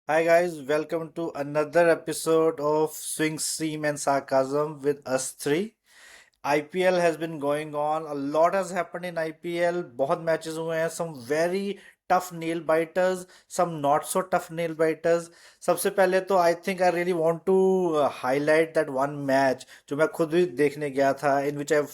Hi guys, welcome to another episode of Swing Seam and Sarcasm with us three. IPL has been going on. A lot has happened in IPL. बहुत matches हुए हैं. Some very tough nail biters, some not so tough nail biters. सबसे पहले तो I think I really want to highlight that one match जो मैं खुद भी देखने गया था, in which I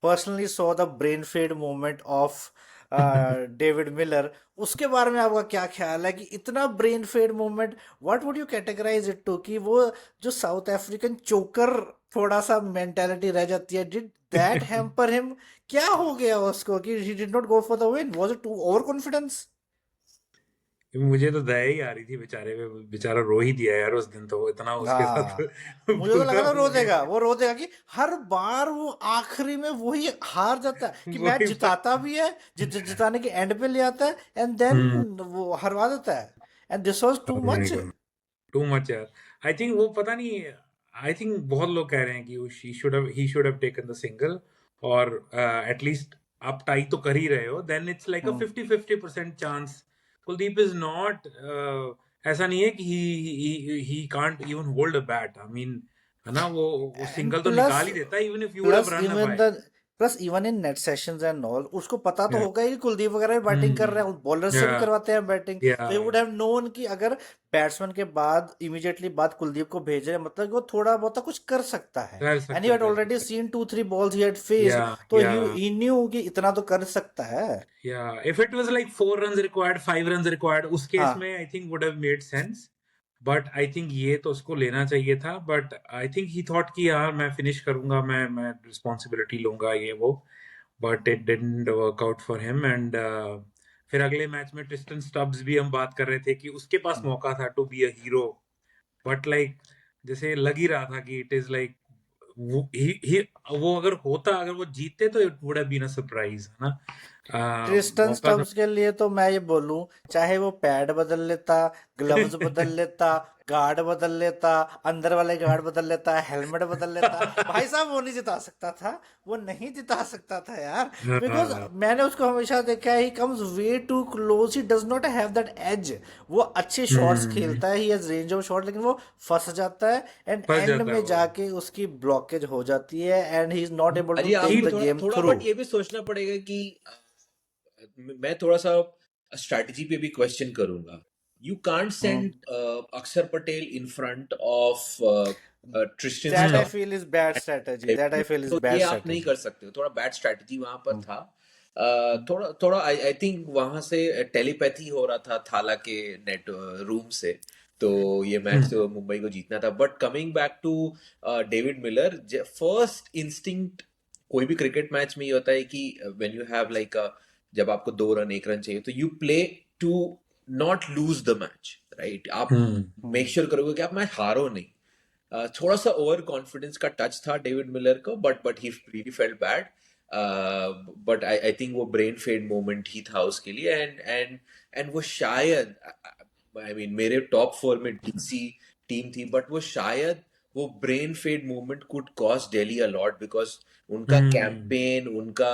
personally saw the brain fade moment of David Miller. उसके बारे में आपका क्या ख्याल है कि इतना brain fade moment, what would you categorise it to, कि वो जो साउथ अफ्रीकन चोकर थोड़ा सा मेंटालिटी रह जाती है, डिड दैट हैम्पर हिम? क्या हो गया उसको कि he did not go for the win? Was it too over confidence? मुझे तो दया ही आ रही थी बेचारे पे। बेचारा रो ही दिया यार उस दिन, तो इतना उसके साथ हाँ, मुझे तो लगा बुरा था हो रो गया। देगा, वो रो देगा कि हर बार वो आखिरी में वही हार जाता है, कि मैच वही बात। जिताता भी है, जिताने के एंड पे ले आता है, एंड देन हम्म। वो हरवा देता है. And this was too Oh my much. God, too much यार। आई थिंक वो पता नहीं। आई थिंक बहुत लोग कह रहे हैं कि he should have taken the single, और एटलीस्ट आप टाई तो कर ही रहे हो, then it's like a 50-50% chance. Kuldeep is not, ऐसा नहीं है कि he can't even hold a bat. I mean, है ना, वो एंड सिंगल तो निकाल प्लस ही देता, even if you would have plus run a even bye. The plus even in net sessions and all, उसको पता तो या होगा ही कि कुलदीप वगैरह भी बैटिंग कर रहे हैं, बॉलर से भी या करवाते हैं बैटिंग, या तो ही वुड हैव नोन कि अगर बैट्समैन के बाद इमीडिएटली बाद कुलदीप को भेज रहे हैं, मतलब कि वो थोड़ा बहुत कुछ कर सकता है. कर एंड ही सकता है, हैड कर ऑलरेडी सकता है। Seen 2-3 balls he had faced, या तो या ही न्यू कि इतना तो कर सकता है. Yeah, if it was like 4 runs required, 5 runs required, उस केस हाँ. में I think would have made sense. But I think ये तो उसको लेना चाहिए था. But I think he thought कि यार मैं finish करूंगा, मैं responsibility लूंगा, ये वो. But it didn't work out for him. And फिर अगले मैच में ट्रिस्टन स्टब्स भी हम बात कर रहे थे कि उसके पास मौका था to be a hero. But like, जैसे लग ही रहा था कि it is like वो अगर वो जीतते तो it would have been a surprise, है ना. क्रिस्टन मौका था। स्टब्स के लिए तो मैं ये बोलूं, चाहे वो पैड बदल लेता, ग्लव्स बदल लेता, गार्ड बदल लेता, अंदर वाले गार्ड बदल लेता, हेलमेट बदल लेता, भाई साहब वो नहीं जिता सकता था. वो नहीं जिता सकता था यार. बिकॉज हाँ, मैंने उसको हमेशा देखा है, he comes way to close, he does not have that edge. वो अच्छे शॉट्स हम्म, खेलता है, he has range of shot, लेकिन वो फंस जाता है, एंड फंस एंड जाता है में वो। जाके उसकी ब्लॉकेज हो जाती है, and he is not able to अजी टेक आपने ही द थोड़ा गेम थोड़ा थ्रू. बट ये भी सोचना पड़ेगा कि मैं थोड़ा सा स्ट्रैटेजी पे भी क्वेश्चन करूंगा. यू कांट सेंड अक्षर Patel in front of Tristan That I hmm, stuff. feel is bad strategy. That I feel is तो ये bad आप नहीं strategy. कर सकते हो. थोड़ा बैड स्ट्रैटेजी वहां पर हम्म. था. थोड़ा थोड़ा आई थिंक वहां से टेलीपैथी हो रहा था थाला के नेट रूम से. तो ये मैच हम्म, तो मुंबई को जीतना था. But coming back to David Miller, first instinct कोई भी क्रिकेट मैच में ये होता है कि व्हेन यू हैव लाइक, जब आपको 2 रन 1 रन चाहिए तो you play to not lose the match, right. आप हम्म, मेक हम्म. श्योर करोगे कि आप मैच हारो नहीं. थोड़ा सा ओवर कॉन्फिडेंस का टच था डेविड मिलर को, but he really felt bad. But I think वो ब्रेन फेड मोमेंट ही था उसके लिए. एंड वो शायद, आई मीन मेरे टॉप 4 में डीसी टीम थी, बट वो शायद वो brain fade moment could cost Delhi a lot, because उनका हम्म, कैंपेन, उनका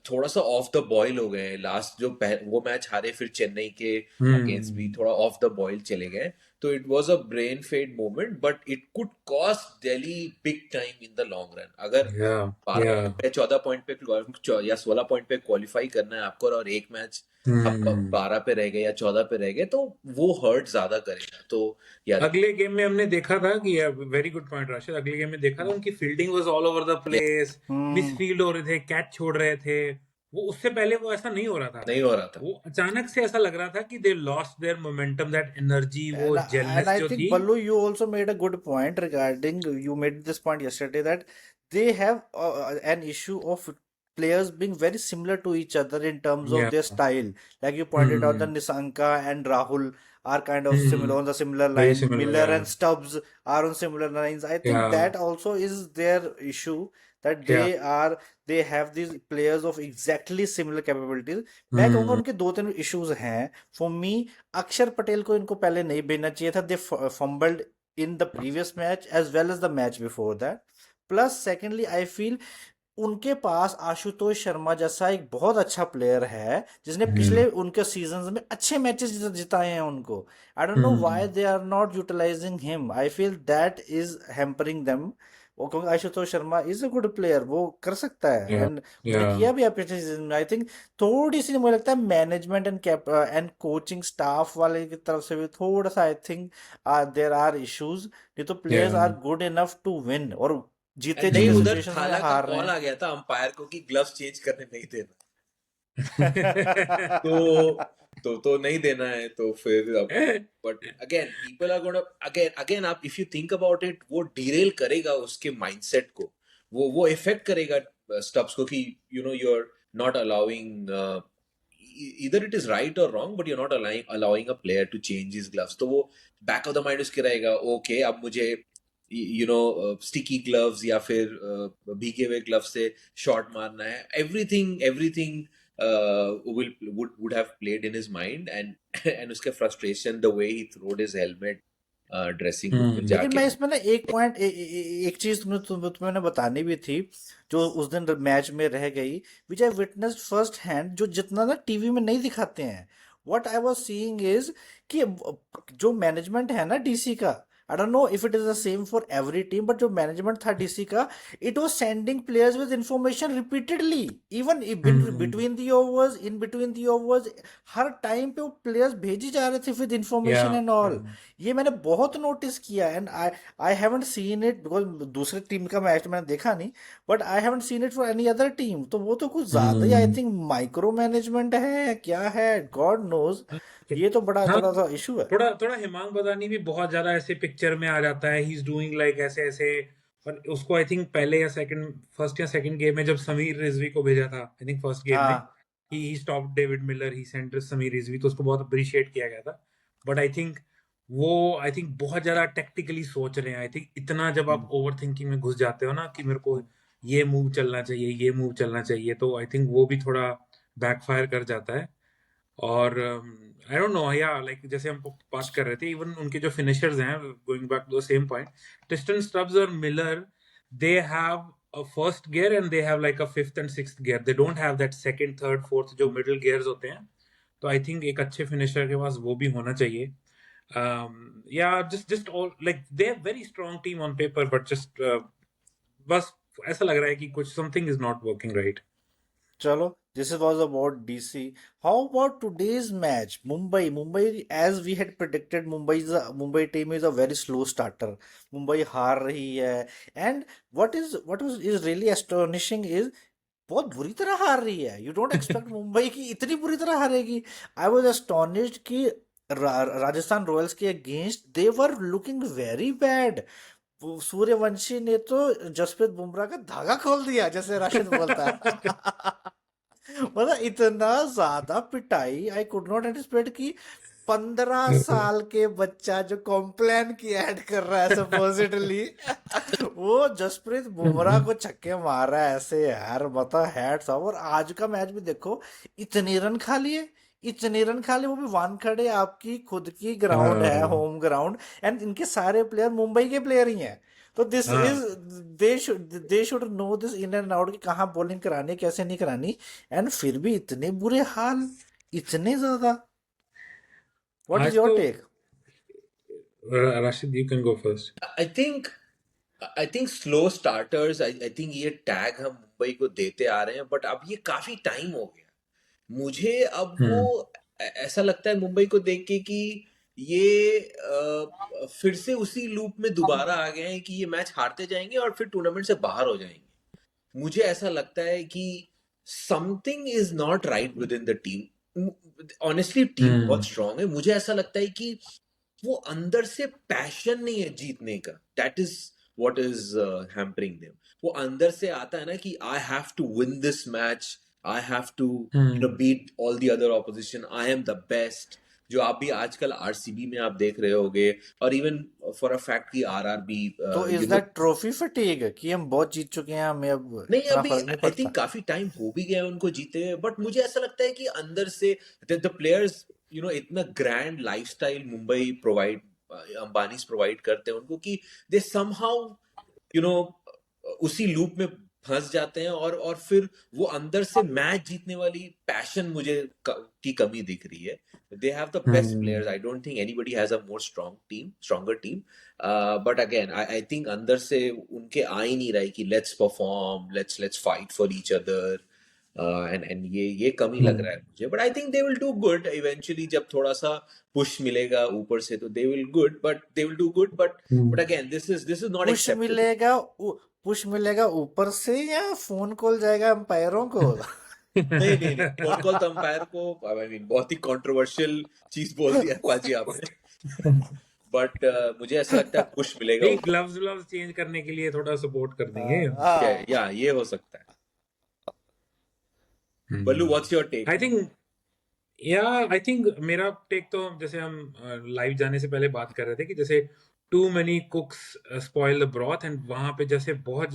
थोड़ा सा ऑफ द बॉयल हो गए. लास्ट जो वो मैच हारे, फिर चेन्नई के अगेंस्ट भी हम्म, थोड़ा ऑफ द बॉयल चले गए. तो it was a brain fade moment, but it could cost Delhi big time in the long run. अगर या 12 या पॉइंट पे 14 पॉइंट पे या 16 पॉइंट पे क्वालिफाई करना है आपको, और एक मैच आप हम्म। 12 पे रह गए या 14 पे रह गए, तो वो हर्ट ज्यादा करेगा. तो या अगले गेम में हमने देखा था कि, वेरी गुड पॉइंट राशिद, अगले गेम में देखा था उनकी fielding was all over the या प्लेस, हम्म. मिसफील्ड हो रहे थे, कैच छोड़ रहे थे। वो उससे पहले वो ऐसा नहीं हो रहा था। नहीं हो रहा था. वो अचानक से ऐसा लग रहा था कि they lost their momentum, that energy, वो And जेलनेस I जो think थी। Ballu, you also made a good point regarding, you made this point yesterday, that they have an issue of players being very similar to each other in terms of या their style. Like you pointed out, the hmm, Nisanka and Rahul are kind of similar, hmm, on the similar very line. Similar, Miller and Stubbs are on similar lines. I think या that also is their issue, that या they have these players of exactly similar capabilities. मैं कहूँगा हम्म, उनके दो तीन issues हैं. For me, अक्षर पटेल को इनको पहले नहीं भेजना चाहिए था. They fumbled in the previous match as well as the match before that. Plus secondly I feel उनके पास आशुतोष शर्मा जैसा एक बहुत अच्छा प्लेयर है जिसने हम्म पिछले उनके सीजन्स में अच्छे मैचेस जिताए हैं उनको. I don't know why hmm they are not utilising him. I feel that is hampering them. वो क्योंकि Ashutosh Sharma is a good player, वो कर सकता है या एंड या उसने किया भी है पिछले सीजन में. आई थिंक थोड़ी सी मुझे लगता है management and and coaching staff वाले की तरफ से भी थोड़ा सा I think there are issues. नहीं तो या players are good enough to win, और जीते नहीं, जीते उधर सिचुएशंस में थाला का हार रहे कॉल हैं. आ गया था अंपायर को कि ग्लव्स चेंज करने नहीं देना. तो नहीं देना है तो फिर अब. But again people are gonna again आप if you think about it, वो डिरेल करेगा उसके माइंडसेट को. वो इफेक्ट करेगा स्टब्स को कि you are not allowing, either it is right or wrong, but you're not allowing a player to change his gloves. तो वो बैक ऑफ द माइंड उसके रहेगा, ओके अब मुझे स्टिकी ग्लव्स या फिर भीगे हुए ग्लव्स से शॉट मारना है. Everything would have played in his mind, and उसके frustration, the way he throwed his helmet dressing room में हम्म लेकिन जाके. मैं इसमें ना एक पॉइंट एक चीज तुम्हें बतानी भी थी जो उस दिन मैच में रह गई, विच आई विटनेस्ड फर्स्ट हैंड, जो जितना ना टीवी में नहीं दिखाते हैं. What I was seeing is कि जो मैनेजमेंट है ना डीसी का, आई don't know if it is the same for every team, but जो मैनेजमेंट था डीसी का, it was sending players with information repeatedly, even hmm in between the overs. Her time पे वो प्लेयर्स भेजी जा रहे थे विद या इंफॉर्मेशन एंड ऑल. ये मैंने बहुत नोटिस किया and I I haven't seen it because दूसरे टीम का मैच मैंने देखा नहीं, but I haven't seen it for any other team. तो वो तो कुछ ज्यादा ही आई हम्म थिंक माइक्रो मैनेजमेंट है, क्या है, गॉड नोज. ये तो बड़ा हाँ, थोड़ा सा इशू है. थोड़ा थोड़ा हिमांग बदानी भी बहुत ज्यादा ऐसे पिक्चर में आ जाता है, ही इज डूइंग लाइक ऐसे ऐसे. और उसको आई थिंक पहले या फर्स्ट या सेकंड गेम में जब समीर रिजवी को भेजा था, आई थिंक फर्स्ट गेम में हाँ. ही स्टॉप डेविड मिलर, ही सेंटर समीर रिजवी, तो उसको बहुत अप्रिशिएट किया गया था. बट आई थिंक बहुत ज्यादा टेक्टिकली सोच रहे हैं. आई थिंक इतना जब आप ओवर थिंकिंग में घुस जाते हो ना कि मेरे को ये मूव चलना चाहिए, ये मूव चलना चाहिए, तो आई थिंक वो भी थोड़ा बैकफायर कर जाता है. और आई डोंट नो, या लाइक जैसे हम बात कर रहे थे, इवन उनके जो फिनिशर्स हैं, going back to the same point, Tristan Stubbs और Miller, they have a first gear and they have like a fifth and sixth gear. They don't have that second third fourth जो middle gears होते हैं. तो I think एक अच्छे finisher के पास वो भी होना चाहिए. या just all like they have very strong team on paper, but just बस ऐसा लग रहा है कि कुछ something is not working right. चलो, this was about DC. How about today's match? Mumbai, as we had predicted, Mumbai team is a very slow starter. Mumbai हार रही है, and what is really astonishing is बहुत बुरी तरह हार रही है. You don't expect मुंबई की इतनी बुरी तरह हारेगी. I was astonished कि राजस्थान रॉयल्स के against they were looking very bad. Suryavanshi ने तो जसप्रीत बुमराह का धागा खोल दिया, जैसे राशिद बोलता है. मतलब इतना ज्यादा पिटाई आई कुड नॉट एंटिसिपेट कि 15 साल के बच्चा जो कॉम्प्लेन की ऐड कर रहा है सपोजिटली वो जसप्रीत बुमराह को छक्के मार रहा है ऐसे. यार बता, हैट्स ऑफ. और आज का मैच भी देखो, इतने रन खा लिए, वो भी वानखड़े, आपकी खुद की ग्राउंड है, हाँ होम ग्राउंड, एंड इनके सारे प्लेयर मुंबई के प्लेयर ही हैं. तो दिस इज, हाँ. They should know this in and out कि कहाँ बॉलिंग करानी, कैसे नहीं करानी. एंड फिर भी इतने बुरे हाल, इतने ज्यादा. व्हाट इज आज योर तो take? Rashid, you can go first. I think slow starters, I think ये टैग हम मुंबई को देते आ रहे हैं, बट अब ये काफी टाइम हो गया. मुझे अब वो हम्म ऐसा लगता है मुंबई को देख के कि ये फिर से उसी लूप में दोबारा आ गए हैं कि ये मैच हारते जाएंगे और फिर टूर्नामेंट से बाहर हो जाएंगे. मुझे ऐसा लगता है कि something is not right with in the team. Honestly team बहुत हम्म स्ट्रांग है. मुझे ऐसा लगता है कि वो अंदर से पैशन नहीं है जीतने का. That is what is hampering them. वो अंदर से आता है ना कि I have to win this match, I have to hmm beat all the other opposition, I am the best. जो आप भी आजकल आरसीबी में आप देख रहे होगे, और इवन फॉर अ फैक्ट की आरआरबी, तो इज दैट ट्रॉफी फटीग कि हम बहुत जीत चुके हैं, हमें अब नहीं इतना अभी फर्क नहीं आई थिंक पड़ता? काफी टाइम हो भी गया है उनको जीते हुए. बट मुझे ऐसा लगता है कि अंदर से द प्लेयर्स, इतना grand lifestyle Mumbai provide, Ambanis provide करते हैं उनको कि दे समहाउ, यू नो उसी लूप में फंस जाते हैं और फिर वो अंदर से मैच जीतने वाली पैशन मुझे की कमी दिख रही है. They have the best players. I don't think anybody has a more stronger team. But again, I think अंदर से उनके आ ही नहीं रहा है कि let's perform, let's fight for each other. And ये कमी लग रहा है मुझे. But I think they will do good eventually. जब थोड़ा सा push मिलेगा ऊपर से तो they will do good. But again, this is not push acceptable. Push मिलेगा ऊपर से या फोन कॉल जाएगा अंपायरों को? नहीं फोन कॉल तो अंपायर को आई मीन बहुत ही कंट्रोवर्शियल चीज बोल दिया पाजी आपने. बट मुझे ऐसा लगता है पुश मिलेगा नहीं, ग्लव्स चेंज करने के लिए थोड़ा सपोर्ट कर देंगे. या ये हो सकता है. Ballu, what's your take? I think मेरा टेक तो जैसे हम लाइव जाने से पहले बात कर रहे थे कि जैसे too many cooks spoil the broth, and वहां पे जैसे बहुत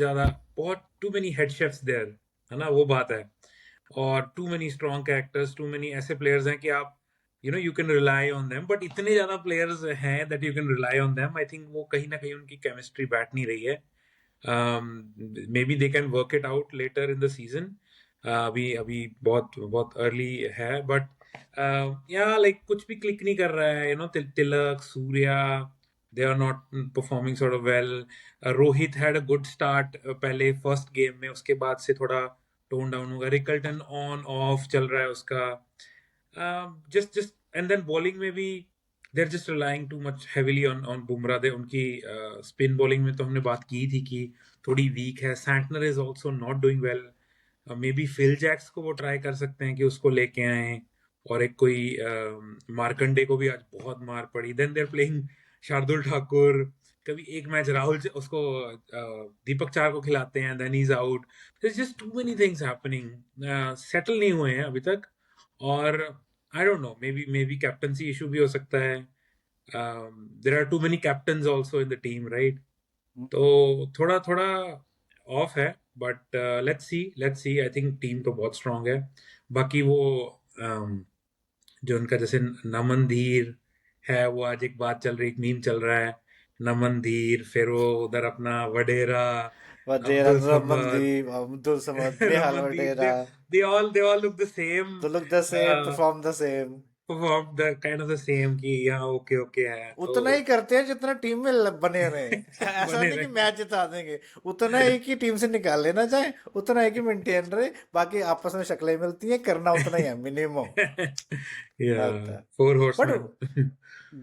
too many head chefs there, है ना, वो बात है. और too many strong characters, too many ऐसे प्लेयर्स हैं कि आप you can rely on them, but इतने ज्यादा प्लेयर्स हैं that you can rely on them. I think वो कहीं ना कहीं उनकी केमिस्ट्री बैठ नहीं रही है. May be they can work it out later in the season. अभी बहुत अर्ली है, बट लाइक कुछ भी क्लिक नहीं कर रहा है. तिलक, Surya, they are not performing sort of well. Rohit had a good start पहले फर्स्ट गेम में, उसके बाद से थोड़ा टोन डाउन होगा. रिकल्टन ऑन ऑफ चल रहा है उसका. just and then bowling में भी they're just relying too much heavily on Bumrah. उनकी स्पिन बॉलिंग में तो हमने बात की थी कि थोड़ी वीक है. Santner is also not doing well. Maybe Will Jacks को वो ट्राई कर सकते हैं कि उसको लेके आए, और एक कोई मार्कंडे को भी आज बहुत मार पड़ी. Then they're playing Shardul Thakur. कभी एक मैच राहुल उसको दीपक चार को खिलाते हैं, then he is out. Just too many things happening. Settle नहीं हुए हैं अभी तक. और I don't know, maybe captaincy issue भी हो सकता है. There are too many captains also in the team, right? तो थोड़ा ऑफ है. But let's see. I think team तो बहुत स्ट्रांग है. बाकी वो जो उनका जैसे नमन धीर है, वो आज एक बात चल रही, एक मीम चल रहा है, नमन धीर, फिर वो उधर अपना वडेरा, अब्दुल समद, निहाल वडेरा. they all look the same. They look the same, perform the same. Perform the kind of the same कि यहाँ ओके है. उतना ही करते हैं जितना टीम में बने रहे. ऐसा नहीं कि मैच जिता देंगे. उतना ही की टीम से निकाल लेना चाहे, उतना ही की मेंटेन रहे. बाकी आपस में शक्लें मिलती हैं, करना उतना ही है मिनिमम. Four horseman.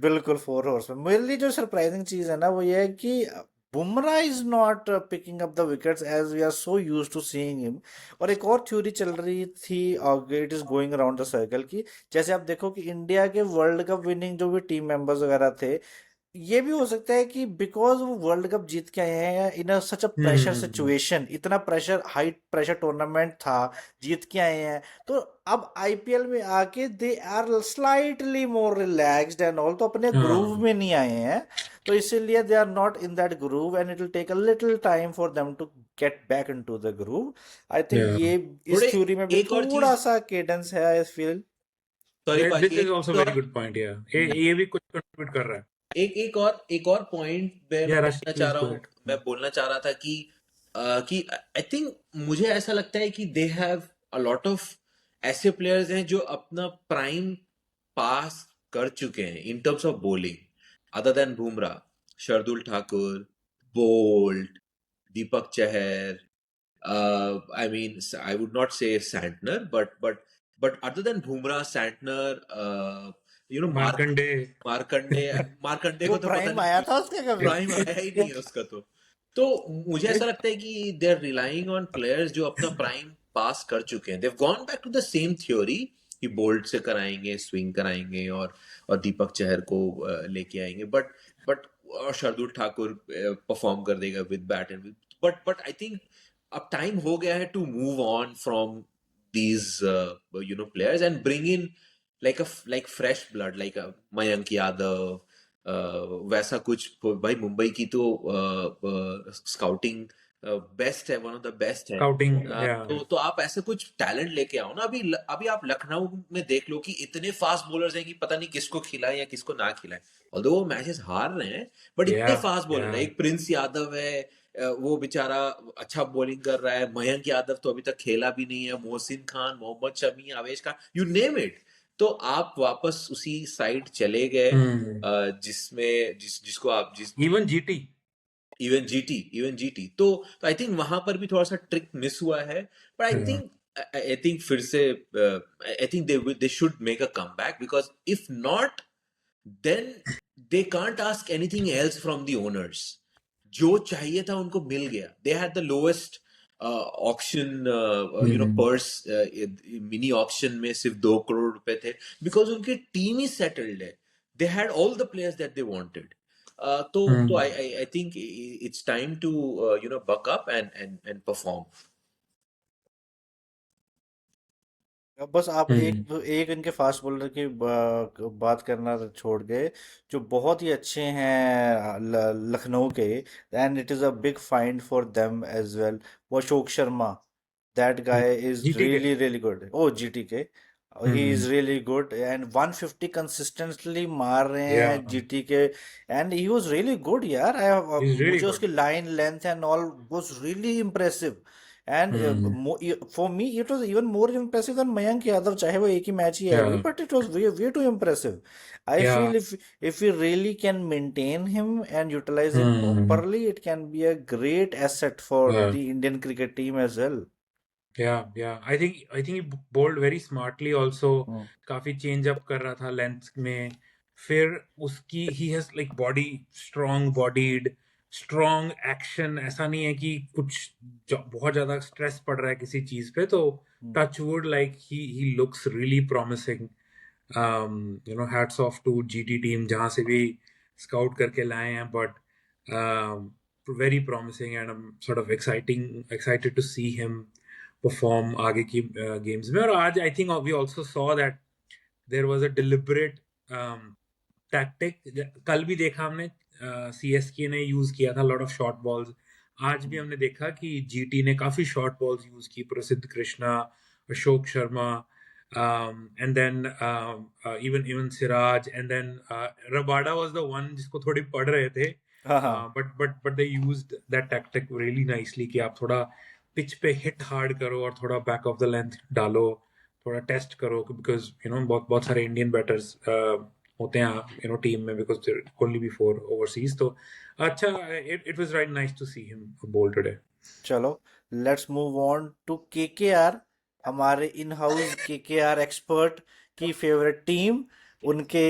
बिल्कुल 4 horsemen. मेरे लिए जो सरप्राइजिंग चीज है ना, वो ये है कि Bumrah is not picking up the wickets as we are so used to seeing him. और एक और थ्योरी चल रही थी, it is going around the circle, की जैसे आप देखो कि इंडिया के वर्ल्ड कप विनिंग जो भी टीम मेंबर्स वगैरह थे, ये भी हो सकता है कि बिकॉज वो वर्ल्ड कप जीत के आए हैं इन सच अ प्रेशर सिचुएशन, इतना प्रेशर, हाई प्रेशर टूर्नामेंट था, जीत के आए हैं, तो अब आईपीएल में आके they are slightly more relaxed and all, तो अपने ग्रूव में नहीं आए हैं, तो इसीलिए they are not in that groove and it will take a little time for them to get back into the groove. I think ये इस थ्योरी में भी थोड़ा सा केडेंस है. I feel this is also very good point. ये भी कुछ कंट्रीब्यूट कर रहा है. एक और पॉइंट मैं बोलना चाह रहा था कि आई थिंक मुझे ऐसा लगता है कि दे हैव अ लॉट ऑफ ऐसे प्लेयर्स हैं जो अपना प्राइम पास कर चुके हैं in terms of bowling, other than Bumrah, Shardul Thakur, bolt, Deepak Chahar. I mean, I would not say Santner, but other than Bumrah, Santner, Markande को तो प्राइम आया था उसका, कभी प्राइम आया ही नहीं है उसका. तो मुझे ऐसा लगता है कि they are relying on players जो अपना प्राइम पास कर चुके हैं. They have gone back to the same theory कि बोल्ट से कराएंगे, स्विंग कराएंगे और दीपक चहर को लेके आएंगे, बट शार्दुल ठाकुर परफॉर्म कर देगा with bat and but I think अब टाइम हो गया है to move on from these players and bring in like fresh blood, like Mayank Yadav, वैसा कुछ. भाई मुंबई की तो स्काउटिंग बेस्ट है, वन ऑफ द बेस्ट है स्काउटिंग. तो आप ऐसे कुछ टैलेंट लेके आओ ना. अभी आप लखनऊ में देख लो कि इतने फास्ट बॉलर्स हैं कि पता नहीं किसको खिलाए या किसको ना खिलाए. ऑल्दो वो मैचेस हार रहे हैं, बट इतने फास्ट बॉलर है. एक प्रिंस यादव है, वो बेचारा अच्छा बॉलिंग कर रहा है, मयंक यादव तो अभी तक खेला भी नहीं है, मोहसिन खान, मोहम्मद शमी, आवेश खान, यू नेम इट। तो आप वापस उसी साइड चले गए जिसमें जिसको आप जिस इवन जीटी इवन जीटी तो आई थिंक वहां पर भी थोड़ा सा ट्रिक मिस हुआ है, बट आई थिंक फिर से आई think they should make a comeback, because if not then they can't ask anything else from the owners. जो चाहिए था उनको मिल गया. They had the lowest auction, purse, mini auction में सिर्फ 2 करोड़ रुपए थे, because उनकी टीम ही settled है. They had all the players that they wanted. तो I think it's time to buck up and perform. अब बस आप एक हम्म एक इनके फास्ट बॉलर की बात करना छोड़ गए जो बहुत ही अच्छे हैं लखनऊ के, and it is a big find for them as well, वो Ashok Sharma. That guy is GT के रियली गुड. ओ जीटी के, he is hmm really good and 150 consistently मार रहे या हैं जीटी के. And he was really good यार. Is really मुझे गुड उसकी line length and all was really impressive. And for me it was even more impressive than Mayank Yadav, चाहे वो एक ही मैच ही है या अभी, but it was way too impressive. I या feel if we really can maintain him and utilize him hmm properly, it can be a great asset for the Indian cricket team as well. या आई think ही bowled very smartly also. Hmm. काफी change up कर रहा था length में. फिर उसकी he has like body, strong bodied, strong action. ऐसा नहीं है कि कुछ बहुत ज्यादा स्ट्रेस पड़ रहा है किसी चीज पे. तो touch wood like he looks really promising. Hats off to GT team जहां से भी स्काउट करके लाए हैं, but very promising and sort of excited to see him perform आगे की गेम्स में. और आज I think we also saw that there was a deliberate tactic. कल भी देखा हमने सीएसके ने यूज किया था लॉट ऑफ शॉर्ट बॉल्स. आज भी हमने देखा कि जीटी ने काफी शॉर्ट बॉल्स यूज की. प्रसिद्ध Krishna, Ashok Sharma, and then even Siraj, and then Rabada was the one जिसको थोड़ी पढ़ रहे थे. हाँ. but they used that tactic really nicely कि आप थोड़ा पिच पे हिट हार्ड करो और थोड़ा बैक ऑफ द लेंथ डालो, थोड़ा टेस्ट करो, बिकॉज बहुत सारे इंडियन बैटर्स होते हैं टीम में, because there only be 4 overseas. तो अच्छा, it was right nice to see him bowl today. चलो let's move on to KKR, हमारे इन हाउस केकेआर एक्सपर्ट की फेवरेट टीम, उनके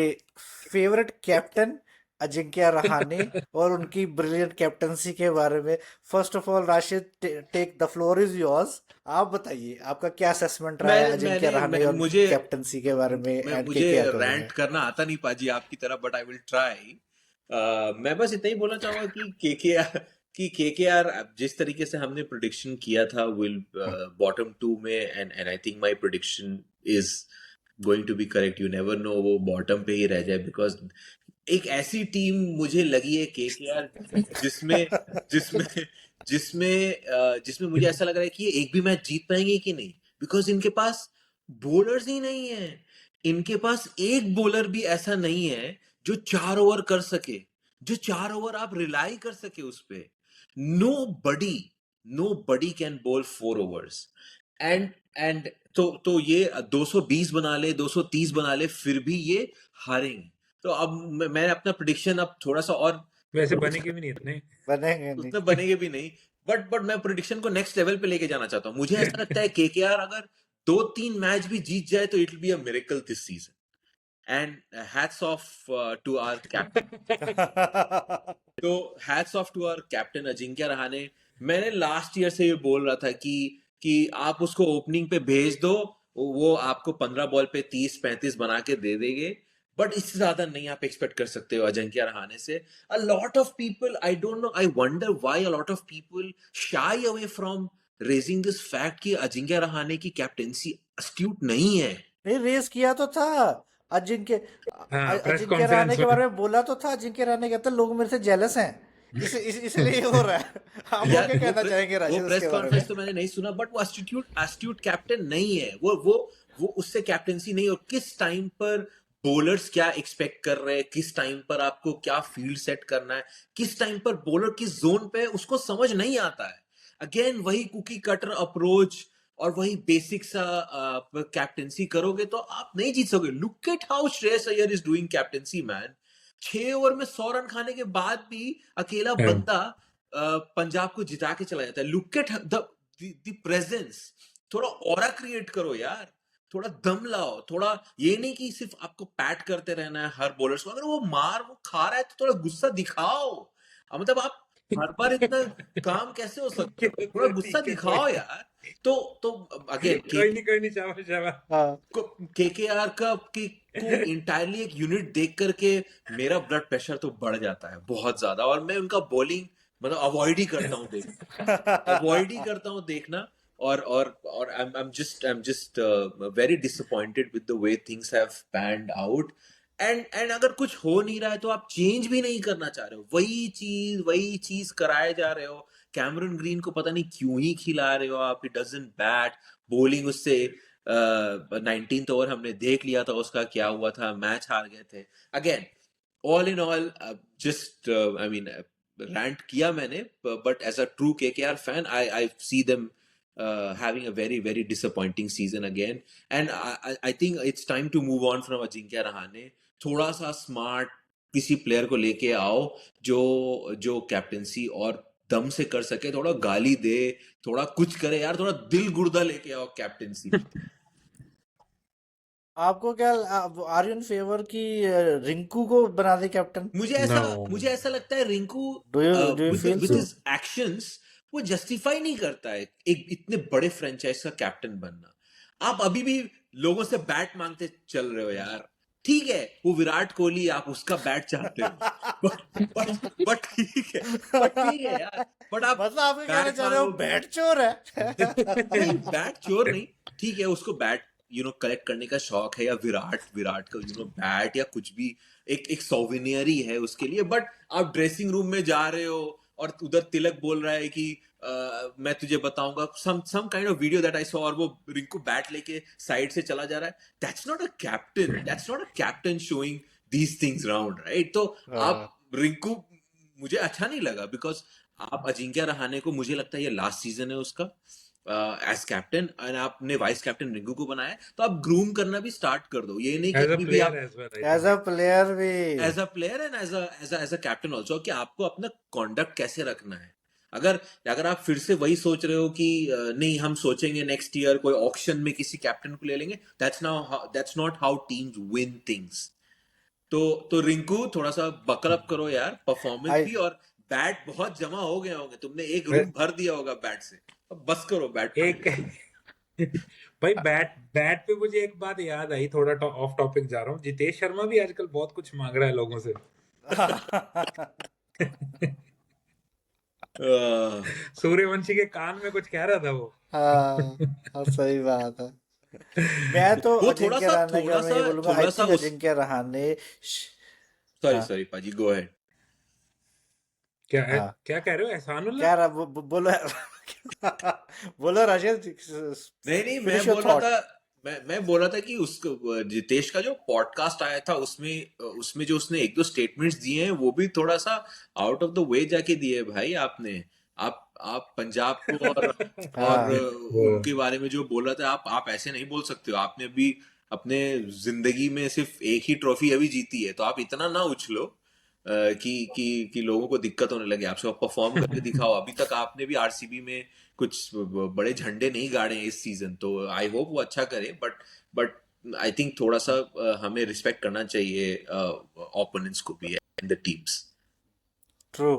फेवरेट कैप्टन अजिंक्य रहाणे और उनकी ब्रिलियंट कैप्टनसी के बारे में. First of all Rashid, take the floor is yours. आप बताइए आपका क्या असेसमेंट रहा है अजिंक्य रहाणे और मुझे कैप्टनसी के बारे में एंड मुझे केकेआर के बारे रैंट में. करना आता नहीं पाजी आपकी तरह, बट आई विल ट्राई. मैं बस इतना ही बोलना चाहूंगा कि केकेआर जिस तरीके से हमने प्रेडिक्शन किया था विल बॉटम 2 में, and I think my prediction is going to be correct. You never know, वो बॉटम पे ही रह जाए, बिकॉज एक ऐसी टीम मुझे लगी है केकेआर जिसमें जिसमें जिसमें मुझे ऐसा लग रहा है कि ये एक भी मैच जीत पाएंगे कि नहीं, बिकॉज इनके पास बॉलर्स ही नहीं है. इनके पास एक बॉलर भी ऐसा नहीं है जो 4 ओवर कर सके, जो 4 ओवर आप रिलाई कर सके उस पे. Nobody can bowl 4 overs. And तो ये 220 बना ले, 230 बना ले, फिर भी ये हारेंगे. तो अब मैं अपना प्रेडिक्शन अब थोड़ा सा और वैसे बनेंगे भी नहीं इतने. बनेंगे उतना नहीं. बनेंगे भी नहीं, बट मैं प्रेडिक्शन को नेक्स्ट लेवल पे लेके जाना चाहता हूँ. मुझे ऐसा लगता है केकेआर अगर 2-3 मैच भी जीत जाए तो it will be a miracle this season. And hats off to our captain. तो hats off to our captain Ajinkya Rahane. मैंने लास्ट ईयर से ये बोल रहा था कि आप उसको ओपनिंग पे भेज दो, वो आपको 15 बॉल पे 30-35 बना के दे देंगे, बट इससे ज्यादा नहीं आप एक्सपेक्ट कर सकते हो अजिंक्य रहाणे से. A lot of people, I don't know, I wonder why a lot of people shy away from raising this fact कि अजिंक्य रहाणे की कैप्टेंसी astute नहीं है. नहीं, रेस किया तो था अजिंक्य. हाँ, प्रेस अजिंक्य रहाणे कॉन्फ्रेंस के में. बारे में बोला तो था. अजिंक्य रहाणे कहते लोग मेरे से जेलस हैं, इसलिए हो रहा है. आप यार क्या कहना चाहेंगे वो राशिद प्रेस उसके बारे में? कॉन्फ्रेंस तो मैंने नहीं सुना, बट वो astute कैप्टन नहीं है. वो उससे कैप्टेंसी नहीं. और किस टाइम पर बॉलर्स क्या एक्सपेक्ट कर रहे हैं, किस टाइम पर आपको क्या फील्ड सेट करना है, किस टाइम पर बॉलर किस जोन पे है, उसको समझ नहीं आता है। अगेन वही कुकी कटर अप्रोच और वही बेसिक सा कैप्टेंसी करोगे तो आप नहीं जीत सकोगे। Look at how Shreyas Iyer is doing captaincy man. 6 over में 100 रन खाने के बाद भी अकेला Yeah. बंदा पंजाब को जिता के चला जाता है। Look at the presence. थोड़ा ऑरा क्रिएट करो यार, थोड़ा दम लाओ, थोड़ा ये नहीं कि सिर्फ आपको पैट करते रहना है हर बॉलर्स को। अगर वो खा रहा है तो थोड़ा गुस्सा दिखाओ। मतलब आप हर बार इतना काम कैसे हो सकते हो? थोड़ा गुस्सा ठीक है, दिखाओ यार। तो अगेन कोई नहीं, शाबाश शाबाश। हाँ केकेआर को इंटायरली एक यूनिट देख करके मेरा ब्लड प्रेशर तो बढ़ जाता है बहुत ज्यादा, और मैं उनका बॉलिंग मतलब अवॉइड ही करता हूँ देखना। और I'm just very disappointed with the way things have panned out. And अगर कुछ हो नहीं रहा है तो आप चेंज भी नहीं करना चाह रहे हो, वही चीज कराए जा रहे हो। कैमरन ग्रीन को पता नहीं क्यों ही खिला रहे हो आप। इट डजंट बैट, बॉलिंग उससे 19th ओवर हमने देख लिया था उसका क्या हुआ था, मैच हार गए थे। Again all in all just I mean rant किया मैंने, but as a true KKR fan, I see them having a very very disappointing season again, and I think it's time to move on from Ajinkya Rahane. थोड़ा सा smart किसी player को लेके आओ जो captaincy और दम से कर सके, थोड़ा गाली दे, थोड़ा कुछ करे यार, थोड़ा दिल गुर्दा लेके आओ कैप्टेंसी। आपको क्या आर यू इन फेवर की रिंकू को बना दे कैप्टन? मुझे ऐसा लगता है Rinku do you feel with so? His actions वो जस्टिफाई नहीं करता है एक इतने बड़े फ्रेंचाइज का कैप्टन बनना। आप अभी भी लोगों से बैट मांगते चल रहे हो यार। ठीक है वो विराट कोहली, आप उसका बैट चाहते हो, बट ठीक है यार, बट आप मतलब आप क्या कहना बैट चाह रहे हो, मांगो। बैट चोर है? नहीं बैट चोर नहीं, ठीक है उसको बैट कलेक्ट करने का शौक है, या विराट का बैट या कुछ भी एक सोविनियर ही है उसके लिए। बट आप ड्रेसिंग रूम में जा रहे हो और उधर तिलक बोल रहा है कि मैं तुझे बताऊंगा some kind of video that I saw, और वो रिंकू बैट लेके साइड से चला जा रहा है। That's not a captain showing these things round, right? तो आप रिंकू मुझे अच्छा नहीं लगा, बिकॉज आप अजिंक्य रहाणे को, मुझे लगता है ये लास्ट सीजन है उसका एज कैप्टन, एंड आपने वाइस कैप्टन रिंकू को बनाया है, तो आप ग्रूम करना भी स्टार्ट कर दो। ये नहीं कि As a अभी भी player आप as well, I as think. A player भी, as a player and as a captain also, कि आपको अपना कॉन्डक्ट कैसे रखना है। अगर आप फिर से वही सोच रहे हो कि नहीं हम सोचेंगे नेक्स्ट ईयर कोई ऑक्शन में किसी कैप्टन को ले लेंगे, that's not how teams win things. तो रिंकू थोड़ा सा बकल अप करो यार, परफॉर्मेंस आई भी, और बैट बहुत जमा हो गए होंगे, तुमने एक मैं- रूम भर दिया होगा बैट से, अब बस करो बैट एक भाई बैट पे मुझे एक बात याद आई, थोड़ा ऑफ टॉपिक जा रहा हूँ। जितेश शर्मा भी आजकल बहुत कुछ मांग रहा है लोगों से। सूर्यवंशी के कान में कुछ कह रहा था वो। हाँ सही बात है। मैं तो वो अजिंक्य रहाणे के बारे में ये बोलूंगा, आई थोड़ा सा थिंक उस अजिंक्य रहाणे हाँ सॉरी पाजी, गो अहेड। हाँ क्या कह रहे हो, एहसानुल्लाह? क्या रहा बोलो बोलो राशिद, नहीं मैं फिनिश योर बोल रहा थॉट। था, मैं बोल रहा था कि उसको जितेश का जो पॉडकास्ट आया था उसमें जो उसने एक दो स्टेटमेंट्स दिए हैं वो भी थोड़ा सा आउट ऑफ द वे जाके दिए भाई आपने। आप पंजाब को और हाँ उनके बारे में जो बोल रहा था, आप ऐसे नहीं बोल सकते हो। आपने अभी अपने जिंदगी में सिर्फ एक ही ट्रॉफी अभी जीती है, तो आप इतना ना उछलो कि लोगों को दिक्कत होने लगे आपसे। आप परफॉर्म करके दिखाओ। अभी तक आपने भी आरसीबी में कुछ बड़े झंडे नहीं गाड़े हैं इस सीजन, तो आई होप वो अच्छा करे। बट आई थिंक थोड़ा सा हमें रिस्पेक्ट करना चाहिए ओपोनेंट्स को भी and the teams. True.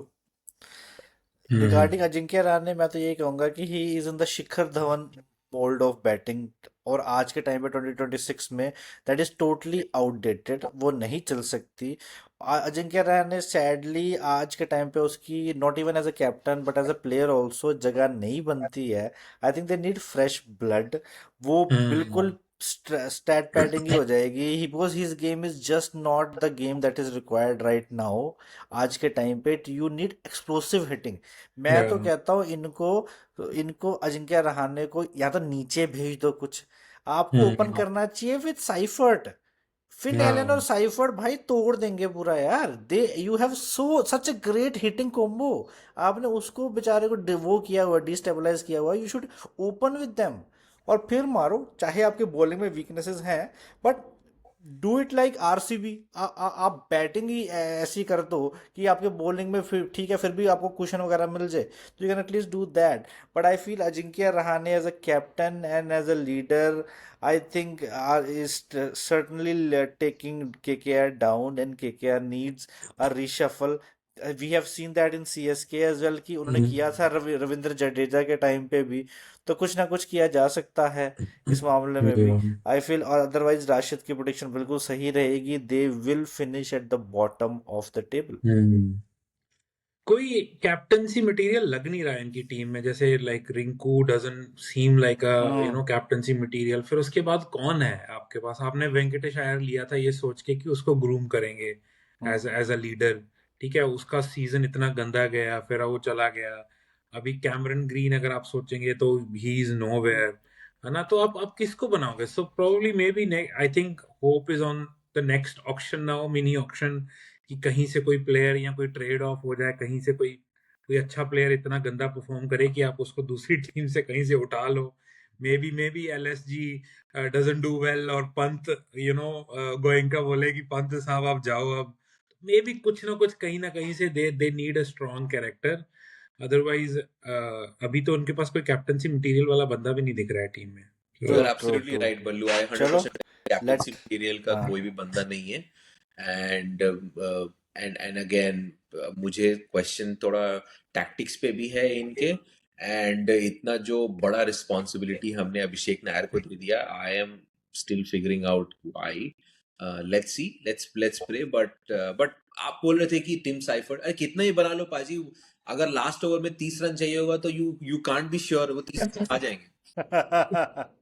Regarding Ajinkya Rahane मैं तो यही कहूंगा कि he is in the Shikhar Dhawan mould of batting, और आज के टाइम पे 2026 में दैट इज टोटली आउटडेटेड, वो नहीं चल सकती। अजिंक्य रहाणे सैडली आज के टाइम पे उसकी not even as a captain but as a player also जगह नहीं बनती है। I think they need fresh blood. वो बिल्कुल स्टैट पैडिंग ही हो जाएगी ही, because his game is just not the game that is required right now. आज के टाइम पे यू नीड एक्सप्लोसिव हिटिंग। मैं तो कहता हूँ इनको अजिंक्य रहाणे को या तो नीचे भेज दो, कुछ आपको ओपन करना चाहिए विद साइफर्ट, फिन एलन और हाँ साइफर्ड भाई तोड़ देंगे पूरा यार। They you have such a great hitting combo. आपने उसको बेचारे को वो किया हुआ, डिस्टेबलाइज किया हुआ। You should open with them और फिर मारो। चाहे आपके बॉलिंग में वीकनेसेस हैं, but do it like RCB. आप बैटिंग ही ऐसी कर दो कि आपके बॉलिंग में फिर ठीक है, फिर भी आपको कुशन वगैरह मिल जाए, तो you can at least do that. But I feel Ajinkya Rahane as a captain and as a leader, I think is certainly taking KKR down, and KKR needs a reshuffle. We have seen that in CSK as well कि उन्होंने किया था रविंद्र जडेजा के time पे भी। तो कुछ ना कुछ किया जा सकता है इस मामले में भी। हम्म। आई फील, और अदरवाइज राशिद की प्रोडिक्शन बिल्कुल सही रहेगी। They will finish at the bottom of the table. Hmm. कोई कैप्टनसी मटेरियल लग नहीं रहा है इनकी टीम में, जैसे like Rinku doesn't seem like a hmm. Captaincy material. फिर उसके बाद कौन है आपके पास? आपने वेंकटेश अय्यर लिया था ये सोच के कि उसको ग्रूम करेंगे हम्म। एज अ लीडर, ठीक है। उसका सीजन इतना गंदा गया, फिर वो चला गया। अभी कैमरन ग्रीन अगर आप सोचेंगे तो ही इज नोवेयर, है ना। तो आप किसको बनाओगे? So probably maybe I think hope is on the next auction now, mini auction, कि कहीं से कोई प्लेयर या कोई ट्रेड ऑफ हो जाए, कहीं से कोई कोई अच्छा प्लेयर इतना गंदा परफॉर्म करे कि आप उसको दूसरी टीम से कहीं से उठा लो। Maybe LSG doesn't do well और पंत गोयनका बोले कि पंत साहब आप जाओ अब। मे बी कुछ ना कहीं से they need a strong character. Otherwise अभी तो उनके पास कोई कैप्टनसी मटेरियल वाला बंदा भी नहीं दिख रहा है टीम में। यू ट्रू आर तो true absolutely true right true. Ballu, I चलो 100% कैप्टनसी लेट। मटेरियल का हाँ। कोई भी बंदा नहीं है। एंड एंड अगेन मुझे क्वेश्चन थोड़ा टैक्टिक्स पे भी है इनके। एंड इतना जो बड़ा रिस्पॉन्सिबिलिटी हमने अभिषेक नायर को दे दिया, I am still figuring out why. Let's see, let's pray. But आप बोल रहे थे कि टिम साइफर्ड, अरे कितना ही बना लो पाजी, अगर लास्ट ओवर में 30 रन चाहिए होगा तो यू कांट बी श्योर वो 30 आ जाएंगे।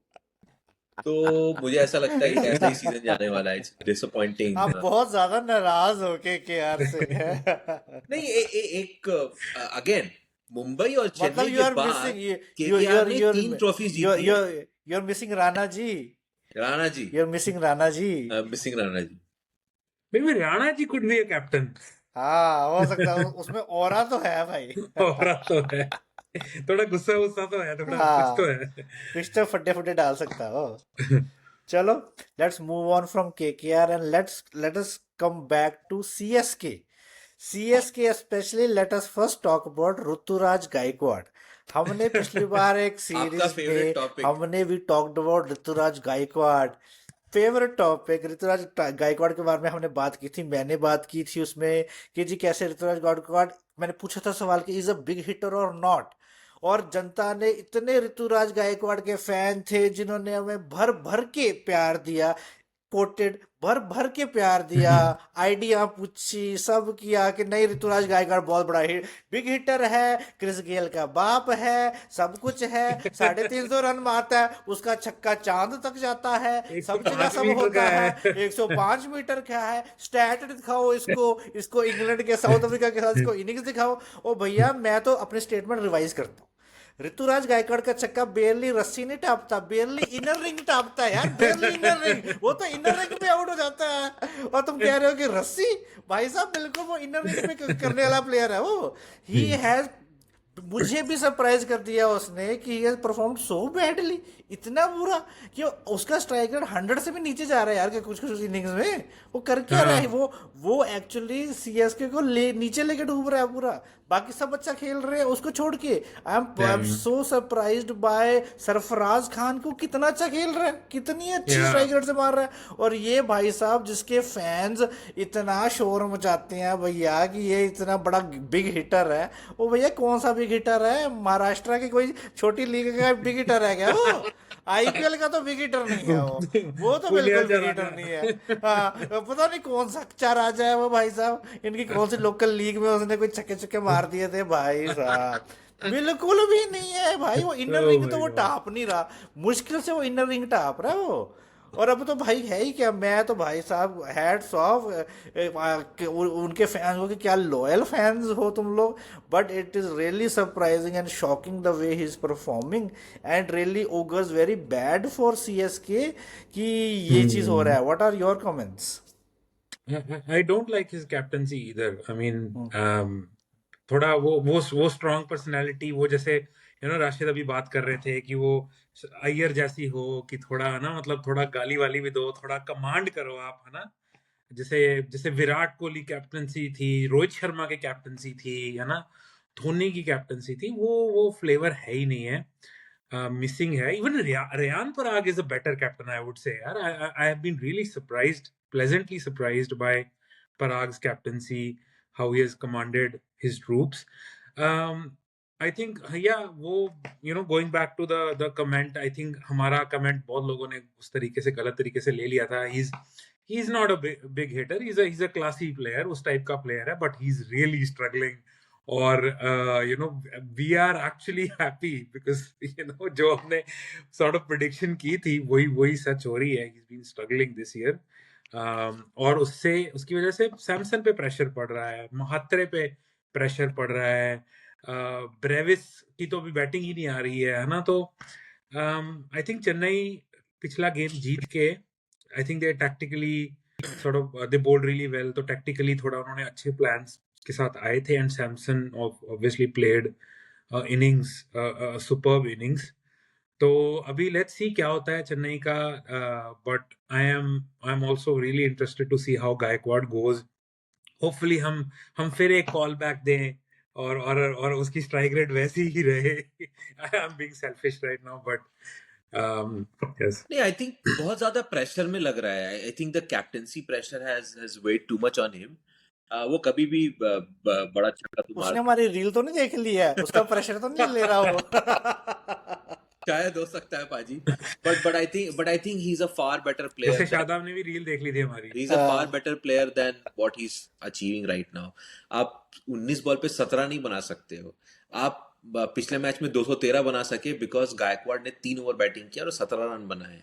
तो मुझे ऐसा लगता है कि ऐसा ही सीजन जाने वाला है। It's disappointing. आप बहुत ज्यादा नाराज हो के केआर से। नहीं, एक अगेन मुंबई और मतलब चेन्नई यू के आर मिसिंग बाद केकेआर ने 3 ट्रॉफीज जीती है। You are missing Rana ji. Rana ji, you are missing Rana ji. Missing Rana ji. Maybe Rana ji could be a captain. हाँ हो सकता है, उसमें ऑरा तो है भाई। और तो है, थोड़ा गुस्सा गुस्सा तो है, थोड़ा कुछ तो हाँ, है। कुछ तो फटे फटे डाल सकता हो। चलो, let's move on from KKR and let us come back to CSK. CSK specially, let us first talk about Ruturaj Gaikwad. हमने पिछली बार एक आपका सीरीज फेवरेट में टॉपिक। हमने भी talked about Ruturaj Gaikwad. Favourite topic Ruturaj Gaikwad के बारे में हमने बात की थी। मैंने बात की थी उसमें कि जी कैसे ऋतुराज गायकवाड़, मैंने पूछा था सवाल कि इज अ बिग हिटर और नॉट। और जनता ने, इतने ऋतुराज गायकवाड़ के फैन थे जिन्होंने हमें भर भर के प्यार दिया, कोटेड भर भर के प्यार दिया, आइडिया पूछी, सब किया कि नहीं ऋतुराज गायकवाड़ बहुत बड़ा बिग हिटर है, क्रिस गेल का बाप है, सब कुछ है, 350 रन मारता है, उसका छक्का चांद तक जाता है, सब जगह 105 सब मीटर का होता है। है। 105 मीटर का है। स्टैट दिखाओ इसको, इसको इंग्लैंड के साउथ अफ्रीका के साथ इसको इनिंग्स दिखाओ। ओ भैया, मैं तो अपने स्टेटमेंट रिवाइज करता हूँ। ऋतुराज गायकवाड़ का छक्का बेरली रस्सी नहीं टापता, बेरली इनर रिंग टापता है यार, बेरली इनर रिंग, वो तो इनर रिंग पे आउट हो जाता है। और तुम कह रहे हो कि रस्सी? भाई साहब बिल्कुल वो इनर रिंग पे करने वाला प्लेयर है वो। ही हैज, मुझे भी सरप्राइज कर दिया उसने कि ही परफॉर्म सो बैडली, इतना बुरा कि उसका स्ट्राइक रेट 100 से भी नीचे जा रहा है यार कि कुछ कुछ इनिंग्स में। वो कर क्या रहा है? हाँ, वो एक्चुअली सीएसके को नीचे लेके डूब रहा है पूरा। बाकी सब अच्छा खेल रहे हैं उसको छोड़ के। I am so surprised bye Sarfaraz Khan को, कितना अच्छा खेल रहा है, कितनी अच्छी या स्ट्राइक रेट से मार रहा है। और ये भाई साहब जिसके फैंस इतना शोर मचाते हैं भैया कि ये इतना बड़ा बिग हिटर है, वो भैया कौन सा बिग हिटर है? महाराष्ट्र की कोई छोटी लीग का बिग हिटर है क्या वो? आईपीएल का तो विकेटर नहीं है वो तो बिल्कुल पुलिया विकेटर नहीं है। राजा। हाँ, पता नहीं कौन सा अच्छा राजा है वो भाई साहब, इनकी कौन सी लोकल लीग में उसने कोई छक्के छक्के मार दिए थे भाई साहब। बिल्कुल भी नहीं है भाई, वो इनर ओह रिंग तो माय वो गॉड। टाप नहीं रहा। मुश्किल से वो इनर रिंग टाप रहा है वो। और अब तो भाई है ही क्या, मैं तो भाई साहब हैट्स ऑफ उनके फैंस हो कि क्या लॉयल फैंस हो तुम लोग। But it is really surprising and shocking the way he is performing and really augurs very bad for CSK कि ये चीज हो रहा Hmm. है। What are your comments? I don't like his captaincy either. I mean, थोड़ा वो strong personality, वो जैसे राशिद अभी बात कर रहे थे कि वो अय्यर जैसी हो, कि थोड़ा ना मतलब थोड़ा गाली वाली भी दो, थोड़ा कमांड करो आप, है ना। जैसे जैसे विराट कोहली कैप्टनसी थी, रोहित शर्मा की कैप्टनसी थी, है ना, धोनी की कैप्टनसी थी, वो फ्लेवर है ही नहीं है, मिसिंग है। Even Riyan Parag is a better captain, I would say यार। I have been really surprised, pleasantly surprised by Parag's captaincy, how he has commanded his troops. Um, I think, yeah, वो going back to the comment, I think हमारा comment बहुत लोगों ने उस तरीके से, गलत तरीके से ले लिया था। He's not a big hitter, he's a classy player, उस टाइप का player है, but he's really struggling. और we are actually happy because जो हमने sort of prediction की थी वही सच हो रही है। He's been struggling this year. और उसकी वजह से सैमसन पे प्रेशर पड़ रहा है, महात्रे पे प्रेशर पड़ रहा है, ब्रेविस की तो अभी बैटिंग ही नहीं आ रही है ना। तो आई थिंक चेन्नई पिछला गेम जीत के, आई think they tactically sort of they bowled really well, तो टैक्टिकली थोड़ा उन्होंने अच्छे प्लान्स के साथ आए थे, and Samson obviously played innings, superb innings। तो अभी लेट्स सी क्या होता है चेन्नई का, but I am also really interested to see how Gaikwad goes. Hopefully हम फिर एक कॉल बैक दें और उसकी स्ट्राइक रेट वैसी ही रहे। I am being selfish right now, but yes. नहीं, आई थिंक बहुत ज्यादा प्रेशर में लग रहा है। I think the captaincy pressure has weight too much on him. वो कभी भी बड़ा छक्का तो उसने मार हमारी रील तो नहीं देख ली है, उसका प्रेशर तो नहीं ले रहा हो? शायद हो सकता है पाजी, but I think he is a far better जैसे प्लेयर। शादाब ने भी रील देख ली थी हमारी। He's a far better player than what he's achieving right now. आप 19 बॉल पे 17 नहीं बना सकते हो। आप पिछले मैच में 213 बना सके बिकॉज गायकवाड ने 3 ओवर बैटिंग किया और 17 रन बनाए।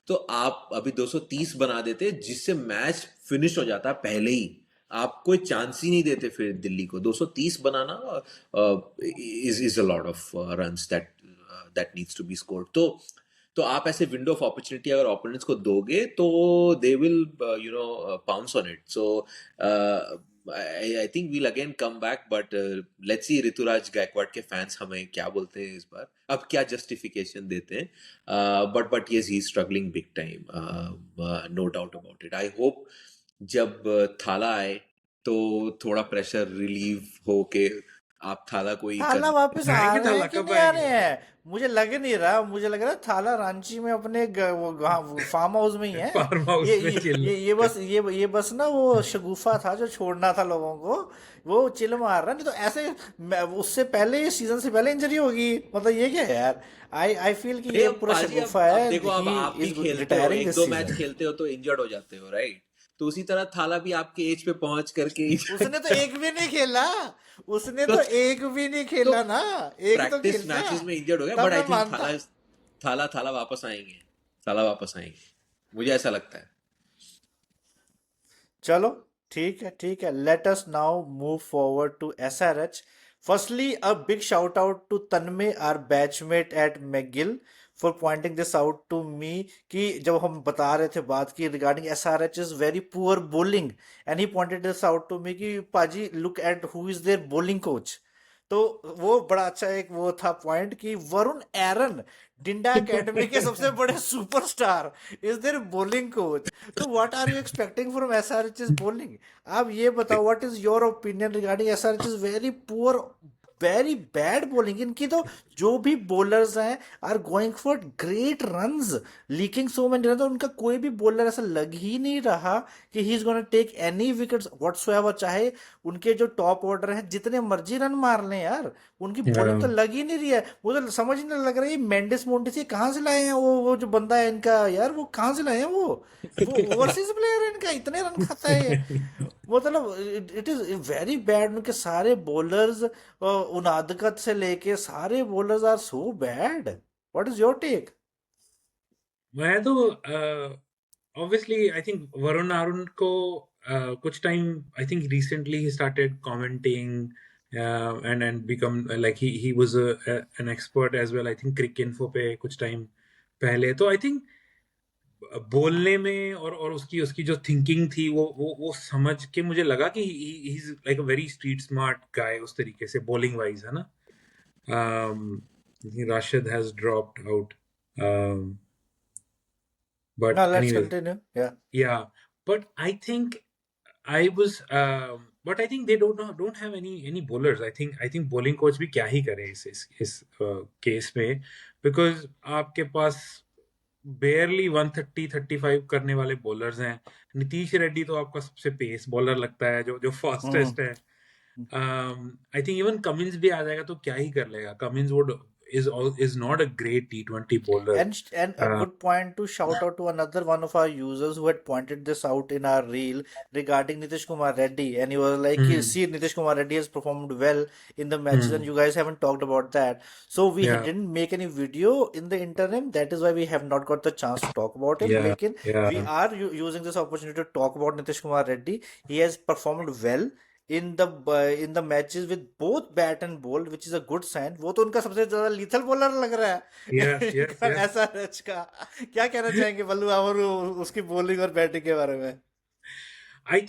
तो आप अभी 230 बना देते जिससे मैच फिनिश हो जाता पहले ही। आप कोई चांस ही नहीं देते फिर दिल्ली को। 230 बनाना is a lot of runs that needs to be scored. तो आप ऐसे विंडो ऑफ अपॉर्चुनिटी अगर ओपोनेंट्स को दोगे तो they will pounce on it. So I think we'll again come back, but let's see Ruturaj Gaikwad के फैंस हमें क्या बोलते हैं इस बार, अब क्या जस्टिफिकेशन देते हैं। But yes, he is struggling big time, no doubt about it. I hope जब थाला आए तो थोड़ा प्रेशर रिलीव हो के आप थाला को ही थाला कर। वापस आ आएंगे रहे थाला, हैं कि कब नहीं आ रहे आएंगे? हैं? मुझे लग नहीं रहा, मुझे लग रहा है थाला रांची में अपने वो फार्म हाउस में ही है। फार्म हाउस ये में ये चिल। ये बस ना वो शगुफा था जो छोड़ना था लोगों को, वो चिल मार रहा है। नहीं तो ऐसे उससे पहले, सीजन से पहले इंजरी होगी, मतलब ये क्या है यार? आई फील कि ये पूरा पाजी, शगुफा अब है। देखो, अब ही आप भी इज खेलते हो, रिटायरिंग एक दिस दो मैच सीजन। खेलते हो तो इंजर्ड हो जाते हो, राइट? तो उसी तरह थाला भी आपके एज पे पहुंच करके उसने तो एक भी नहीं खेला, उसने तो तो एक भी नहीं तो खेला ना, एक तो प्रैक्टिस खेलता मैचेस में इंजर्ड हो गया। तब बट आई मैं थिंक मानता। थाला वापस आएंगे। थाला वापस आएंगे, मुझे ऐसा लगता है। चलो ठीक है, ठीक है। Let us now move forward to SRH. Firstly a big shout out to Tanmay, our batchmate at McGill, for pointing this out to me कि जब हम बता रहे थे बात की regarding SRH is very poor bowling, and he pointed this out to me कि पाजी look at who is there bowling coach. तो वो बड़ा अच्छा एक वो था पॉइंट कि वरुण एरन, डिंडा एकेडमी के सबसे बड़े superstar, is there bowling coach. तो what are you expecting from SRH's bowling? आप ये बताओ, what is your opinion regarding SRH's very poor, very bad bowling? इनकी तो जो भी बॉलर्स हैं are going for great runs, leaking so many run. उनका कोई भी बॉलर ऐसा लग ही नहीं रहा कि he is gonna take any wickets whatsoever. चाहे उनके जो टॉप ऑर्डर हैं जितने मर्जी रन मार लें यार, उनकी बॉलिंग तो लग ही नहीं रही है। मुझे तो समझ ही नहीं लग रहा है मेंडिस मोंटिस ये कहाँ से लाए हैं। वो जो बंदा है इनका यार, वो कहाँ से लाए हैं? वो ओवरसीज प्लेयर है इनका, इतने रन खाता है ये। मतलब इट इज वेरी बैड। उनके सारे बॉलर्स, उनादकत से लेके सारे bowlers are so bad. What is your take? मैं तो obviously, I think Varun Arun ko kuch time, I think recently he started commenting and become like he was an expert as well. I think Cricket Info पे कुछ time पहले तो I think बोलने में और उसकी उसकी जो थिंकिंग थी वो समझ के मुझे लगा कि he is like a very street smart guy उस तरीके से बॉलिंग वाइज है ना. Rashid has dropped out Now but let's anyways. continue. Yeah. Yeah, but I think I was, but I think they don't have any bowlers. I think bowling coach भी क्या ही करे इस case में, because आपके पास barely 130-135 करने वाले bowlers हैं. नीतीश रेड्डी तो आपका सबसे पेस बॉलर लगता है जो जो Hmm. फास्टेस्ट है. I think even Cummins भी आ जाएगा तो क्या ही कर लेगा. Cummins is not a great T20 bowler. And a good point to shout out to another one of our users who had pointed this out in our reel regarding Nitish Kumar Reddy, and he was like, Hmm. "See, Nitish Kumar Reddy has performed well in the matches, and Hmm. you guys haven't talked about that." So we Yeah. didn't make any video in the interim. That is why we have not got the chance to talk about him. Yeah. Lekin we Yeah. are using this opportunity to talk about Nitish Kumar Reddy. He has performed well in the matches with both bat and ball, which is a good sign. वो तो उनका सबसे ज्यादा lethal bowler लग रहा Yes, है yes, yes. ऐसा रच का. क्या कहना चाहेंगे बल्लू और उसकी बॉलिंग और बैटिंग के बारे में? आई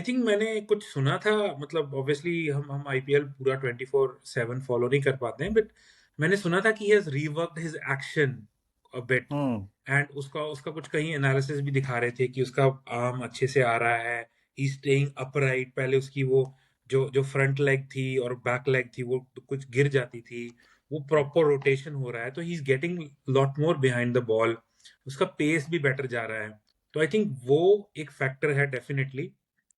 थिंक मैंने कुछ सुना था. मतलब ऑब्वियसली हम आईपीएल पूरा 24/7 फॉलो नहीं कर पाते हैं, बट मैंने सुना था कि he has reworked his action a bit. Hmm. And उसका उसका कुछ कहीं एनालिसिस भी दिखा रहे थे कि उसका आर्म अच्छे से आ रहा है. ही स्टेइंग अपराइट. पहले उसकी वो जो जो फ्रंट लेग थी और बैक लेग थी वो कुछ गिर जाती थी. वो प्रॉपर रोटेशन हो रहा है, तो he is getting lot more behind the ball. उसका पेस भी बेटर जा रहा है. तो आई थिंक वो एक फैक्टर है definitely.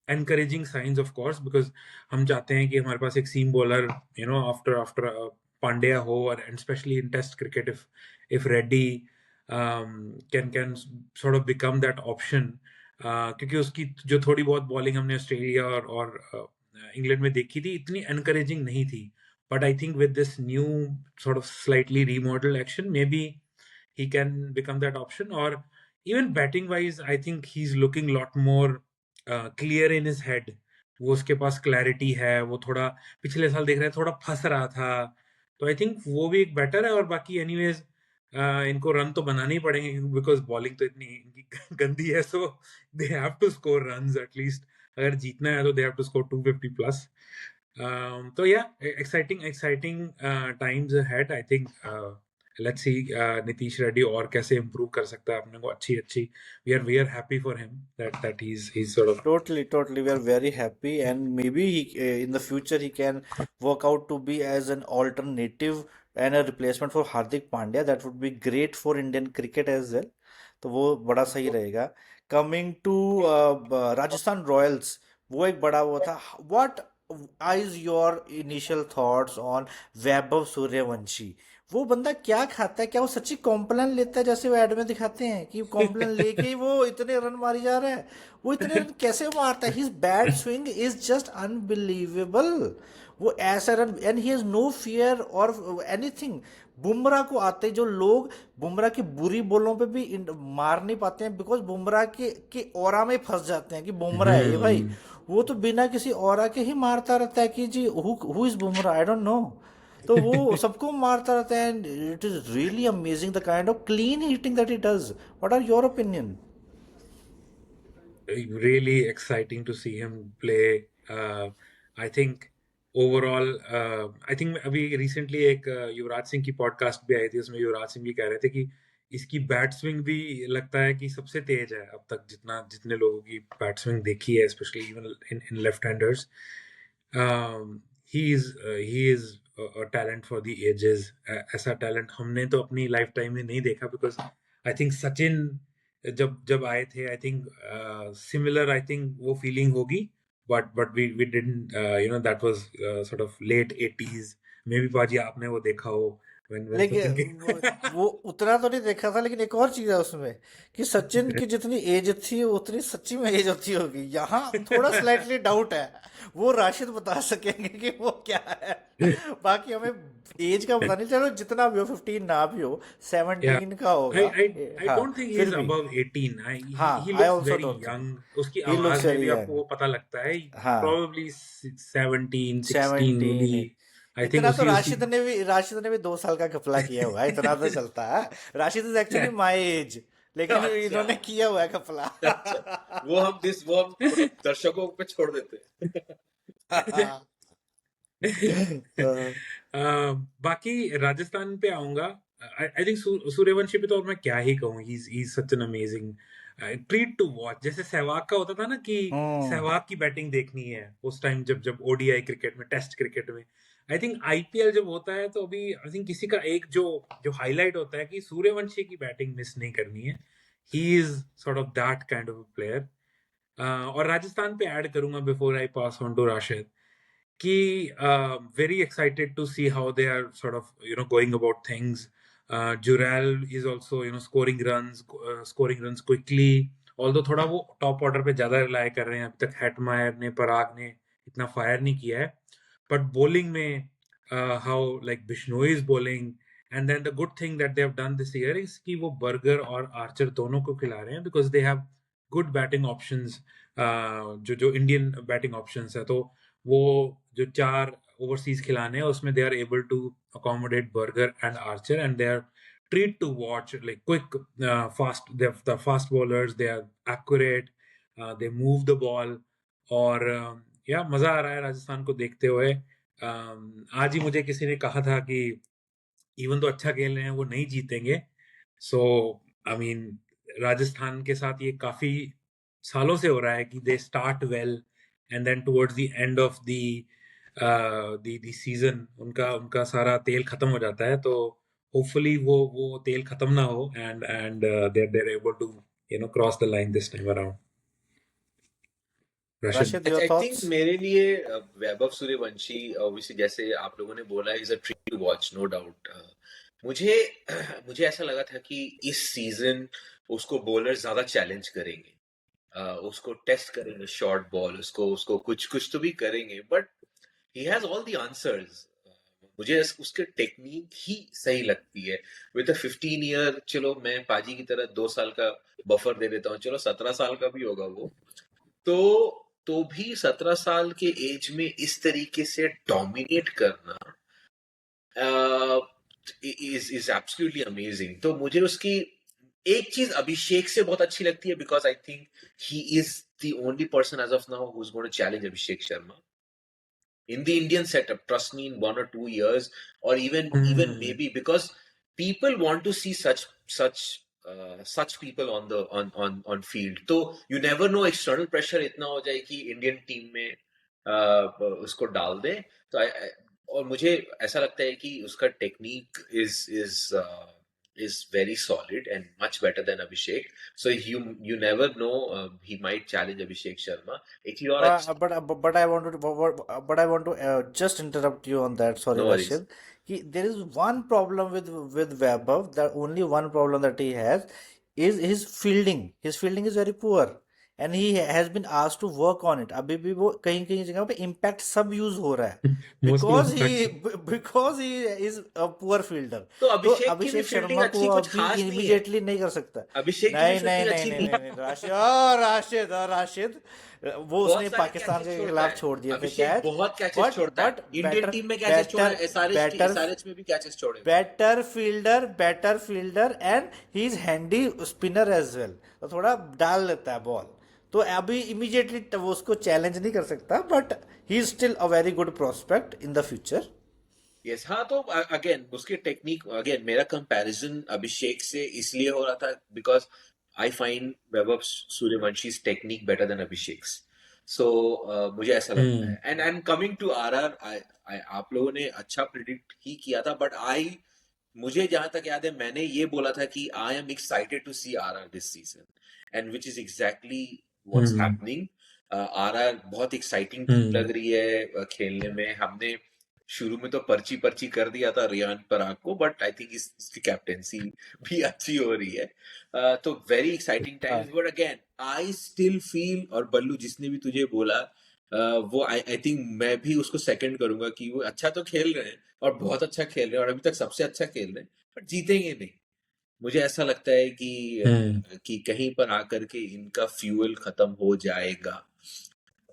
Encouraging signs of course, because हम चाहते हैं कि हमारे पास एक seam bowler after after Pandya हो, और specially in test cricket if Reddy can sort of become that option. क्योंकि उसकी जो थोड़ी बहुत बॉलिंग हमने ऑस्ट्रेलिया और इंग्लैंड में देखी थी इतनी एनकरेजिंग नहीं थी. But I think with this new sort of slightly remodeled action, maybe he can become that option. Or even batting wise, I think he's looking lot more clear in his head. वो उसके पास clarity है. वो थोड़ा पिछले साल देख रहे हैं थोड़ा फंस रहा था. तो आई थिंक वो भी एक बेटर है. और बाकी एनीवेज इनको रन तो बनाने ही पड़ेंगे, बिकॉज बॉलिंग तो इतनी इनकी गंदी है. So they have to score runs at least. अगर जीतना है तो they have to score 250 plus. तो yeah exciting times ahead. I think let's see Nitish Reddy और कैसे इम्प्रूव कर सकता है अपने को. अच्छी we are happy for him that he's sort of. Totally, we are very happy, and maybe in the future he can work out to be as an alternative and a replacement for Hardik Pandya. That would be great for Indian cricket as well. तो वो बड़ा सही रहेगा. Coming to Rajasthan Royals, वो एक बड़ा वो था. What is your initial thoughts on Vaibhav Suryavanshi? वो बंदा क्या खाता है? क्या वो सच्ची कॉम्प्लान लेता है जैसे वो एड में दिखाते हैं कि कॉम्प्लान लेके ही वो इतने रन मारी जा रहा है? वो इतने रन कैसे मारता है? His bat swing is just unbelievable. वो ऐसा run, and he has no fear और एनीथिंग. बुमराह को आते जो लोग बुमराह की बुरी बॉलों पे भी मार नहीं पाते हैं, बिकॉज बुमराह के ऑरा में फंस जाते हैं कि बुमराह है ये भाई. हम्म. वो तो बिना किसी ऑरा के ही मारता रहता है कि जी who is Bumrah, I don't know. तो वो सबको मारता रहता है, and it is really amazing the kind of clean hitting that he does. What are your opinion? Really exciting to see him play. I think overall, I think अभी recently एक युवराज सिंह की podcast भी आई थी. उसमें युवराज सिंह भी कह रहे थे कि इसकी बैट स्विंग भी लगता है कि सबसे तेज है अब तक जितने लोगों की बैट स्विंग देखी है, specially even in left handers. He is a talent for the ages. ऐसा टैलेंट हमने तो अपनी लाइफ टाइम में नहीं देखा, बिकॉज आई थिंक सचिन जब जब आए थे, I think similar I think वो फीलिंग होगी. But we didn't that was sort of late 80s. Maybe पाजी आपने वो देखा हो when लेकिन Sachin वो उतना तो नहीं देखा था, लेकिन एक और चीज है उसमें कि सचिन की जितनी एज थी उतनी सच्ची में एज होती होगी, यहाँ थोड़ा स्लाइटली डाउट है। वो राशिद बता सकेंगे कि वो क्या है। बाकी हमें एज का पता नहीं, चलो जितना भी हो, 15 ना भी हो, yeah, 17 का I होगा। I हाँ, don't think फिर he's भी above 18. हाँ, He I looks also very don't think. young. उसकी ही लुक्स आवाज में वेरी भी आपको यंग। वो पता लगता है, हाँ, probably 17, 16 maybe. 17। I think इतना तो उसी उसी राशिद ने भी 2 साल का घपला किया हुआ है, इतना तो चलता है। Rashid is actually my age, लेकिन अच्छा इन्होंने किया हुआ है घपला। अच्छा, वो हम दर्शकों पे छोड़ देते हैं। बाकी राजस्थान पे आऊंगा। आई थिंक सूर्यवंशी पे तो और मैं क्या ही कहूँ, he is such an amazing treat to watch. जैसे सहवाग का होता था ना कि हम्म। सहवाग की बैटिंग देखनी है उस टाइम, जब जब ओडीआई क्रिकेट में, टेस्ट क्रिकेट में। आई थिंक आईपीएल जब होता है तो अभी आई थिंक किसी का एक जो जो हाईलाइट होता है कि सूर्यवंशी की बैटिंग मिस नहीं करनी है। He is sort of that kind of player. और राजस्थान पे ऐड करूंगा before I pass on to Rashid कि very excited to see how they are sort of going about things. Jurel is also scoring runs quickly, although थोड़ा वो top order पे ज्यादा rely कर रहे हैं। अभी तक हेटमायर ने, पराग ने इतना फायर नहीं किया है, बट bowling में how like Bishnoi is bowling, and then the good thing that they have done this year is कि वो बर्गर और आर्चर दोनों को खिला रहे हैं, because they have good batting options, जो जो इंडियन बैटिंग ऑप्शंस है। तो वो जो 4 ओवरसीज खिलाने हैं उसमें they are able to accommodate Burger and Archer, and they are treat to watch, like quick fast, the fast bowlers, they are accurate, they move the ball. और या मजा आ रहा है राजस्थान को देखते हुए। आज ही मुझे किसी ने कहा था कि इवन तो अच्छा खेल रहे हैं वो नहीं जीतेंगे। सो आई मीन राजस्थान के साथ ये काफी सालों से हो रहा है कि they start well and then towards the end of the season उनका उनका सारा तेल खत्म हो जाता है। तो होपफुली वो तेल खत्म ना हो, and they're able to cross the line this time around. Rashid. Rashid, अच्छा, योर आई थिंक थॉट्स? मेरे लिए वैभव सूर्यवंशी ऑब्वियसली जैसे आप लोगों ने बोला is a treat to watch, no doubt. मुझे मुझे ऐसा लगा था कि इस सीजन उसको बॉलर ज्यादा चैलेंज करेंगे, उसको टेस्ट करेंगे शॉर्ट बॉल, उसको उसको कुछ कुछ तो भी करेंगे, but he has all the answers. मुझे उसके टेक्निक ही सही लगती है। विद 15 ईयर, चलो मैं पाजी की तरह 2 साल का बफर दे देता हूँ, चलो 17 साल का भी होगा वो, तो भी 17 साल के एज में इस तरीके से डोमिनेट करना इज एब्सोल्युटली अमेजिंग। तो मुझे उसकी एक चीज अभिषेक से बहुत अच्छी लगती है, because I think he is the only person as of now who is going to challenge Abhishek Sharma in the Indian setup. Trust me, in 1 or 2 years, or even maybe, because people want to see such people on the on field. So you never know, external pressure इतना हो जाए कि Indian team में उसको डाल दे। तो और मुझे ऐसा लगता है कि उसका technique is very solid and much better than Abhishek. So you never know, he might challenge Abhishek Sharma. एक चीज और अच्छी, But I want to just interrupt you on that. Sorry, no worries. Rashid. There is one problem with Vaibhav. The only one problem that he has is his fielding. His fielding is very poor, and he has been asked to work on it. अभी भी वो कहीं कहीं जगह पे impact सब use हो रहा है, mostly because he is a poor fielder. तो तो अभिषेक की भी अभिषेक फील्डिंग शर्मा को अच्छी कुछ अभी खास नहीं है। immediately नहीं कर सकता। अभिषेक की भी नहीं नहीं फील्डिंग नहीं अच्छी नहीं नहीं नहीं है। नहीं, राशिद, वो बहुत उसने सारे पाकिस्तान कैचेस के छोड़ता खिलाफ है छोड़ दिए थे अभिषेक, कैच। बहुत कैचेस बट छोड़ता बट है। इंडियन बेटर टीम में कैचेस छोड़े, बेटर एसआरएच बेटर एसआरएच में भी कैचेस छोड़े। Better fielder and he is handy spinner as well. तो थोड़ा डाल लेता है बॉल, तो अभी इमीडिएटली वो उसको चैलेंज नहीं कर सकता, but he is still a very good prospect in the future. Yes, हाँ। तो अगेन उसकी टेक्निक, अगेन मेरा कंपैरिजन अभिषेक से इसलिए हो रहा था because I find Vaibhav Suryavanshi's technique better than Abhishek's. So मुझे ऐसा लगता है। एंड कमिंग टू आरआर, आप लोगों ने अच्छा प्रिडिक्ट ही किया था, बट मुझे जहां तक याद है मैंने ये बोला था कि I am excited to see RR this season, and which is exactly what's happening. RR बहुत एक्साइटिंग टीम लग रही है खेलने में। हमने शुरू में तो पर्ची पर्ची कर दिया था रियान पराग को, बट आई थिंक इसकी कैप्टेंसी भी अच्छी हो रही है। तो very exciting times, but again I still feel, और बल्लू जिसने भी तुझे बोला वो आई थिंक मैं भी उसको सेकंड करूंगा कि वो अच्छा तो खेल रहे हैं और बहुत अच्छा खेल रहे हैं और अभी तक सबसे अच्छा खेल रहे हैं, बट जीतेंगे नहीं। मुझे ऐसा लगता है कि कहीं पर आकर के इनका फ्यूल खत्म हो जाएगा।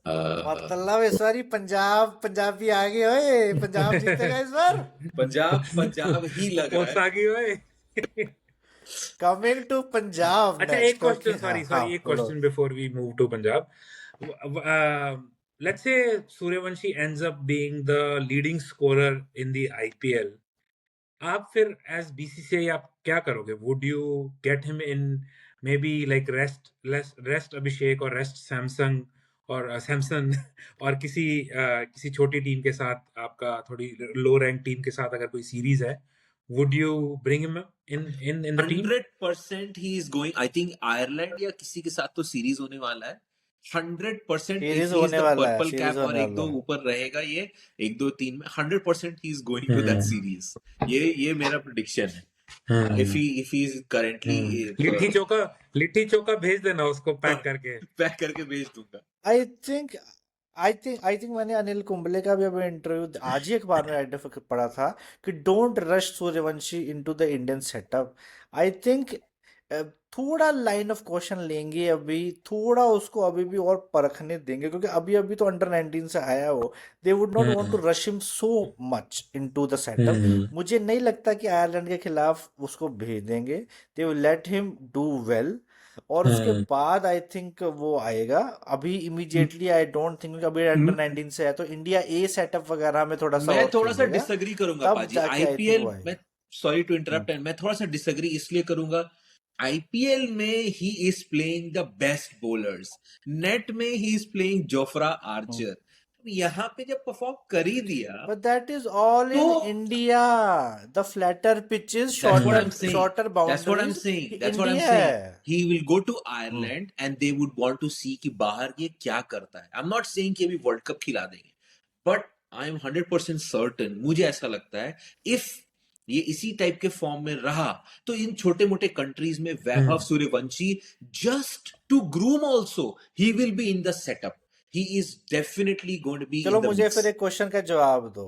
मतलब इस बार ही पंजाबी आ गए, ओए पंजाब जीतेगा इस बार। पंजाब ही लग रहा है। पोसागी ओए। कमिंग टू पंजाब अच्छा, एक नेक्स्ट। क्वेश्चन, ओके, हाँ हाँ सॉरी, एक बोलो। Question before we move to Punjab. Let's say Suryavanshi ends up being the leading scorer in the IPL. आप फिर एज बीसीसीआई आप क्या करोगे? Would you get him in, maybe like rest Abhishek और रेस्ट सैमसंग और सैमसन और किसी छोटी टीम के साथ, आपका थोड़ी लो रैंक टीम के साथ अगर कोई सीरीज है, would you bring him in the team? 100% he is going. I think Ireland या किसी के साथ तो सीरीज होने वाला है 100%। इफ सीरीज ही इज होने द वाला है, पर्पल सीरीज कैप और होने एक दो वाला है। ऊपर रहेगा, ये 1 2 3 में 100% he is going to that series. ये मेरा प्रिडिक्शन है। इफ ही इज करेंटली लिट्टी चोखा भेज देना उसको पैक करके। पैक करके भेज दूंगा। आई थिंक मैंने अनिल कुंबले का भी अभी इंटरव्यू आज ही अखबार में आइडिया पढ़ा था कि don't rush Suryavanshi into the Indian setup. I think थोड़ा लाइन ऑफ क्वेश्चन लेंगे अभी, थोड़ा उसको अभी भी और परखने देंगे, क्योंकि अभी अभी तो अंडर 19 से आया वो। They would not want to rush him so much into the setup. मुझे नहीं लगता कि आयरलैंड के खिलाफ उसको भेज देंगे। They will let him do well, और उसके बाद आई थिंक वो आएगा। अभी इमीडिएटली आई डोंट थिंक, अभी अंडर 19 से है तो इंडिया ए सेटअप वगैरह में थोड़ा सा मैं और थोड़ा सा खेलेगा, डिसएग्री करूंगा तब पाजी। जाके आई थिंक आईपीएल वो में, आएगा। सॉरी टू इंटरप्ट, एंड मैं थोड़ा सा डिसएग्री इसलिए करूंगा। आईपीएल में he is playing the best bowlers, net में he is playing Jofra Archer. यहाँ पे जब परफॉर्म कर ही दिया, But that is all in तो India. The flatter pitches, that's what I'm saying. shorter That's what I'm boundaries. saying. ये That's what I'm India saying. है। He will go to Ireland and they would want to see कि बाहर ये क्या करता है। I'm not saying कि अभी वर्ल्ड कप खिला देंगे, but I'm 100% certain, मुझे ऐसा लगता है, if ये इसी टाइप के फॉर्म में रहा तो इन छोटे मोटे कंट्रीज में Vaibhav Suryavanshi, just to groom also, he will be in the setup. He is definitely going to be चलो इन द मुझे मिक्स। फिर एक क्वेश्चन का जवाब दो।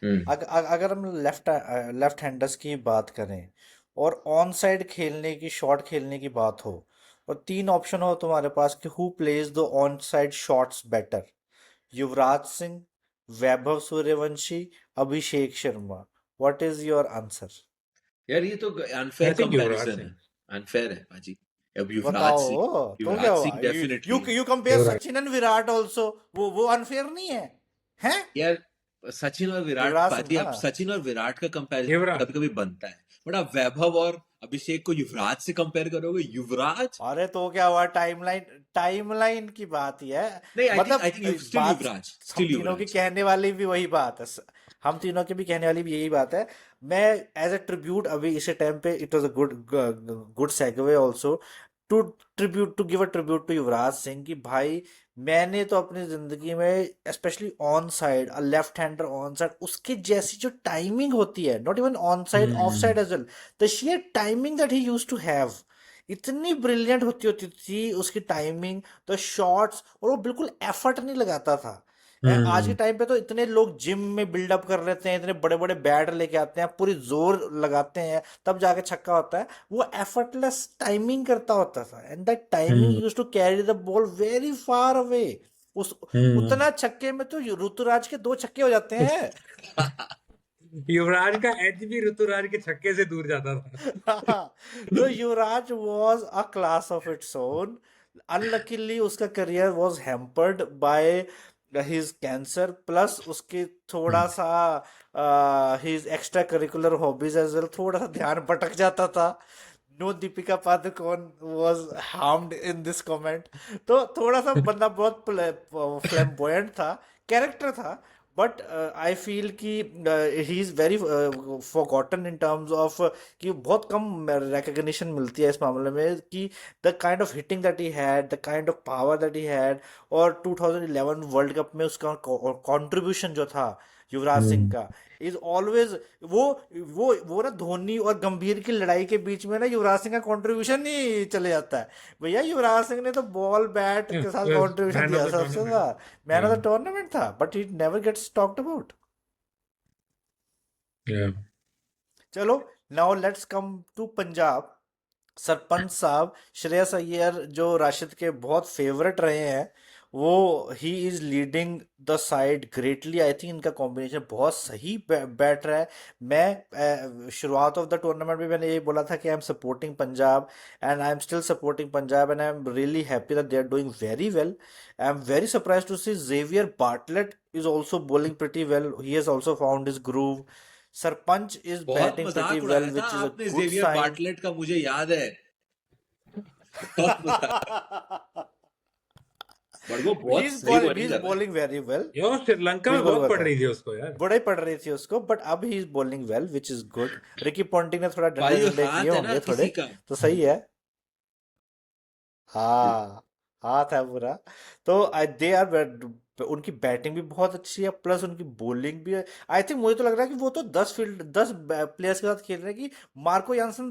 अगर हम लेफ्ट हैंडर्स की बात करें और ऑन साइड खेलने की, शॉट खेलने की बात हो, और 3 ऑप्शन हो तुम्हारे पास कि who plays the on side shots better, Yuvraj Singh, Vaibhav Suryavanshi, Abhishek Sharma, what is your answer? यार ये तो I unfair think Yuvraj comparison है, सिंह। अनफेयर है बाजी। अब बताओ तो क्या हुआ? Definitely. You compare Yuvraj. Sachin and Virat also, वो अनफेयर नहीं है? हैं? यार सचिन और विराट युवराज सिंह पाजी, अब ना। सचिन और विराट का कंपैरिजन युवराज। कभी कभी बनता है, बट आप वैभव और अभिषेक को युवराज से कंपेयर करोगे? युवराज अरे तो क्या हुआ? टाइमलाइन की बात ही है। नहीं, मतलब आई थिंक स्टिल बात युवराज, हम स्टिल तीनों की युवराज। कहने वाली भी वही बात है। हम तीनों की भी कहने वाली भी यही बात है। मैं एज अ ट्रिब्यूट अभी इस टाइम पे, it was a good segue also to give a tribute to Yuvraj Singh कि भाई मैंने तो अपनी जिंदगी में specially on side, left hander on side, उसकी जैसी जो टाइमिंग होती है, not even on side, off side as well, the sheer timing that he used to have, इतनी ब्रिलियंट होती थी उसकी टाइमिंग, द शॉट्स, और वो बिल्कुल एफर्ट नहीं लगाता था। आज के टाइम पे तो इतने लोग जिम में बिल्डअप कर लेते हैं, इतने बड़े बड़े बैट लेके आते हैं, पूरी जोर लगाते हैं, तब जाके छक्का होता है। वो एफर्टलेस टाइमिंग करता होता था, and that timing used to carry the ball very far away. उतना छक्के में तो ऋतुराज के 2 छक्के हो जाते हैं। युवराज का एज भी ऋतुराज के छक्के से दूर जाता था। तो युवराज was a class of its own. Unluckily उसका career was hampered by his cancer, plus उसके थोड़ा सा his extra curricular hobbies as well, थोड़ा सा ध्यान भटक जाता था। No Deepika Padukone was harmed in this comment. तो थोड़ा सा बंदा बहुत फ्लैम्बॉयंट था, कैरेक्टर था, बट आई फील कि he is very forgotten in terms of कि बहुत कम रिकग्निशन मिलती है इस मामले में कि the kind of hitting that he had, the kind of power that he had, और 2011 वर्ल्ड कप में उसका कंट्रीब्यूशन जो था युवराज सिंह का इज ऑलवेज, वो वो ना धोनी और गंभीर की लड़ाई के बीच में ना युवराज सिंह का कंट्रीब्यूशन ही चले जाता है। भैया युवराज सिंह ने तो बॉल बैट Yeah, के साथ was कंट्रीब्यूशन man of दिया the सबसे tournament. ज्यादा, man of Yeah, the tournament था, but it never gets talked about. yeah. चलो, now let's come to Punjab. Sarpanch साहब, श्रेयस अय्यर जो राशिद के बहुत फेवरेट रहे हैं, वो he is leading the side greatly. I think इनका कॉम्बिनेशन बहुत सही बैठ रहा है। मैं शुरुआत ऑफ द टूर्नामेंट में मैंने ये बोला था कि I am supporting Punjab, and I am still supporting Punjab, and I am really happy that they are doing very well. I am very surprise to see Xavier Bartlett is also bowling pretty well. He has also found his groove. Sarpanch is बहुत batting मजाक pretty उड़ाया well, था which is a आपने good Xavier sign. Bartlett का, मुझे याद है। बहुत मजाक। बट वो बहुत सही बॉलिंग he's कर रहा है। bowling very well. यो श्रीलंका में बिल्कुल बहुत पड़ बताओ, रही थी उसको यार। बड़ा ही पड़ रही थी उसको, बट अब he is bowling well, which is good. Ricky Ponting ने थोड़ा डंडे भाई डंडे हाथ किए है ना होंगे थोड़े, किसी का। तो सही है। हाँ, हाथ है पूरा। तो दे आर, उनकी बैटिंग भी बहुत अच्छी है, प्लस उनकी बॉलिंग भी है। आई थिंक मुझे तो लग रहा है कि वो तो 10 प्लेयर्स के साथ खेल रहे हैं, कि मार्को यानसन,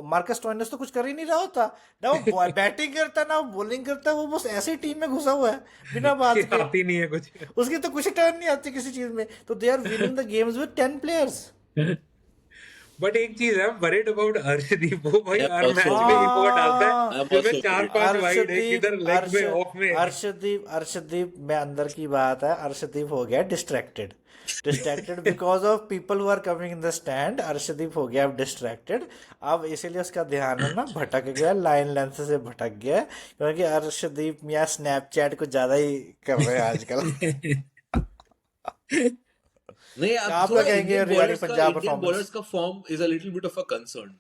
मार्कस स्टोइनिस तो कुछ कर ही नहीं रहा होता ना, वो बैटिंग करता है ना बॉलिंग करता है, वो बस ऐसी टीम में घुसा हुआ है बिना उसकी बात के। आती नहीं है कुछ। उसकी तो कुछ टर्न नहीं आती किसी चीज में, तो they are winning the games with 10 players. But एक चीज है, वरीड अबाउट अर्शदीप, वो भाई आई एम हर आल्सो मैच में एक ओवर डालता है, हाँ, आई एम फिर आल्सो चार वरीड। पांच वाइड है, अर्शदीप, किधर लेग में ऑफ में। अर्शदीप में अंदर की बात है, अर्शदीप हो गया distracted, distracted because of people who are coming in the stand. Arshdeep हो गया अब डिस्ट्रैक्टेड, अब इसीलिए उसका ध्यान है ना भटक गया, लाइन लेंथ से भटक गया, क्योंकि अर्शदीप या स्नैपचैट को ज्यादा ही कर रहे हैं आजकल। नहीं, अब आप थोड़ा क्या कहेंगे regarding Punjab Indian bowlers performance? का form is a little bit of a concern.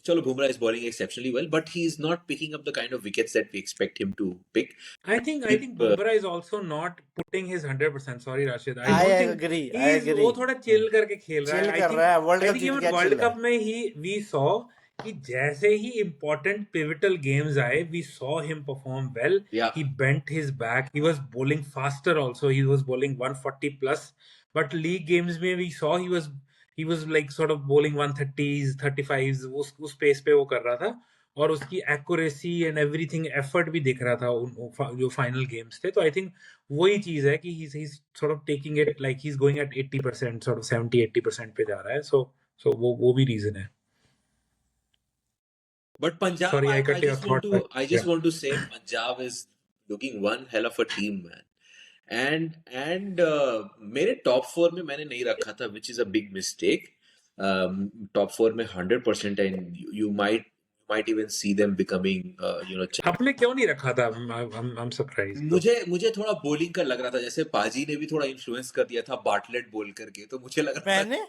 चलो, Bumrah is bowling exceptionally well, but he is not picking up the kind of wickets that we expect him to pick. I think Bumrah is also not putting his 100%. Sorry, Rashid. I I don't think agree, I he's agree, वो थोड़ा chill करके खेल रहा chill है। कर रहा है, world I cup think Jeet even गया, वर्ल्ड चिल है। कप में we saw कि जैसे ही important pivotal games आए, we saw him perform well. Yeah. He bent his back. He was bowling faster also. He was bowling 140 plus. But league games में we saw he was like sort of bowling 130s, 35s, उस pace पे वो कर रहा था, और उसकी accuracy and everything effort भी दिख रहा था जो फाइनल गेम्स थे। तो आई थिंक वही चीज है कि he is sort of taking it like he is going at 80%, sort of 70-80% पे जा रहा है। सो वो भी रीजन है। But Punjab, sorry, I I cut your just want thought, to, I just want to say Punjab is looking one hell of a team, man. And मेरे top 4 में मैंने नहीं रखा था, which is a big mistake. Top 4 में 100%, and you might even see them becoming आपने क्यों नहीं रखा था? I'm surprised. मुझे थोड़ा बॉलिंग का लग रहा था, जैसे पाजी ने भी थोड़ा इन्फ्लुएंस कर दिया था बार्टलेट बोल करके, तो मुझे लग रहा था मैंने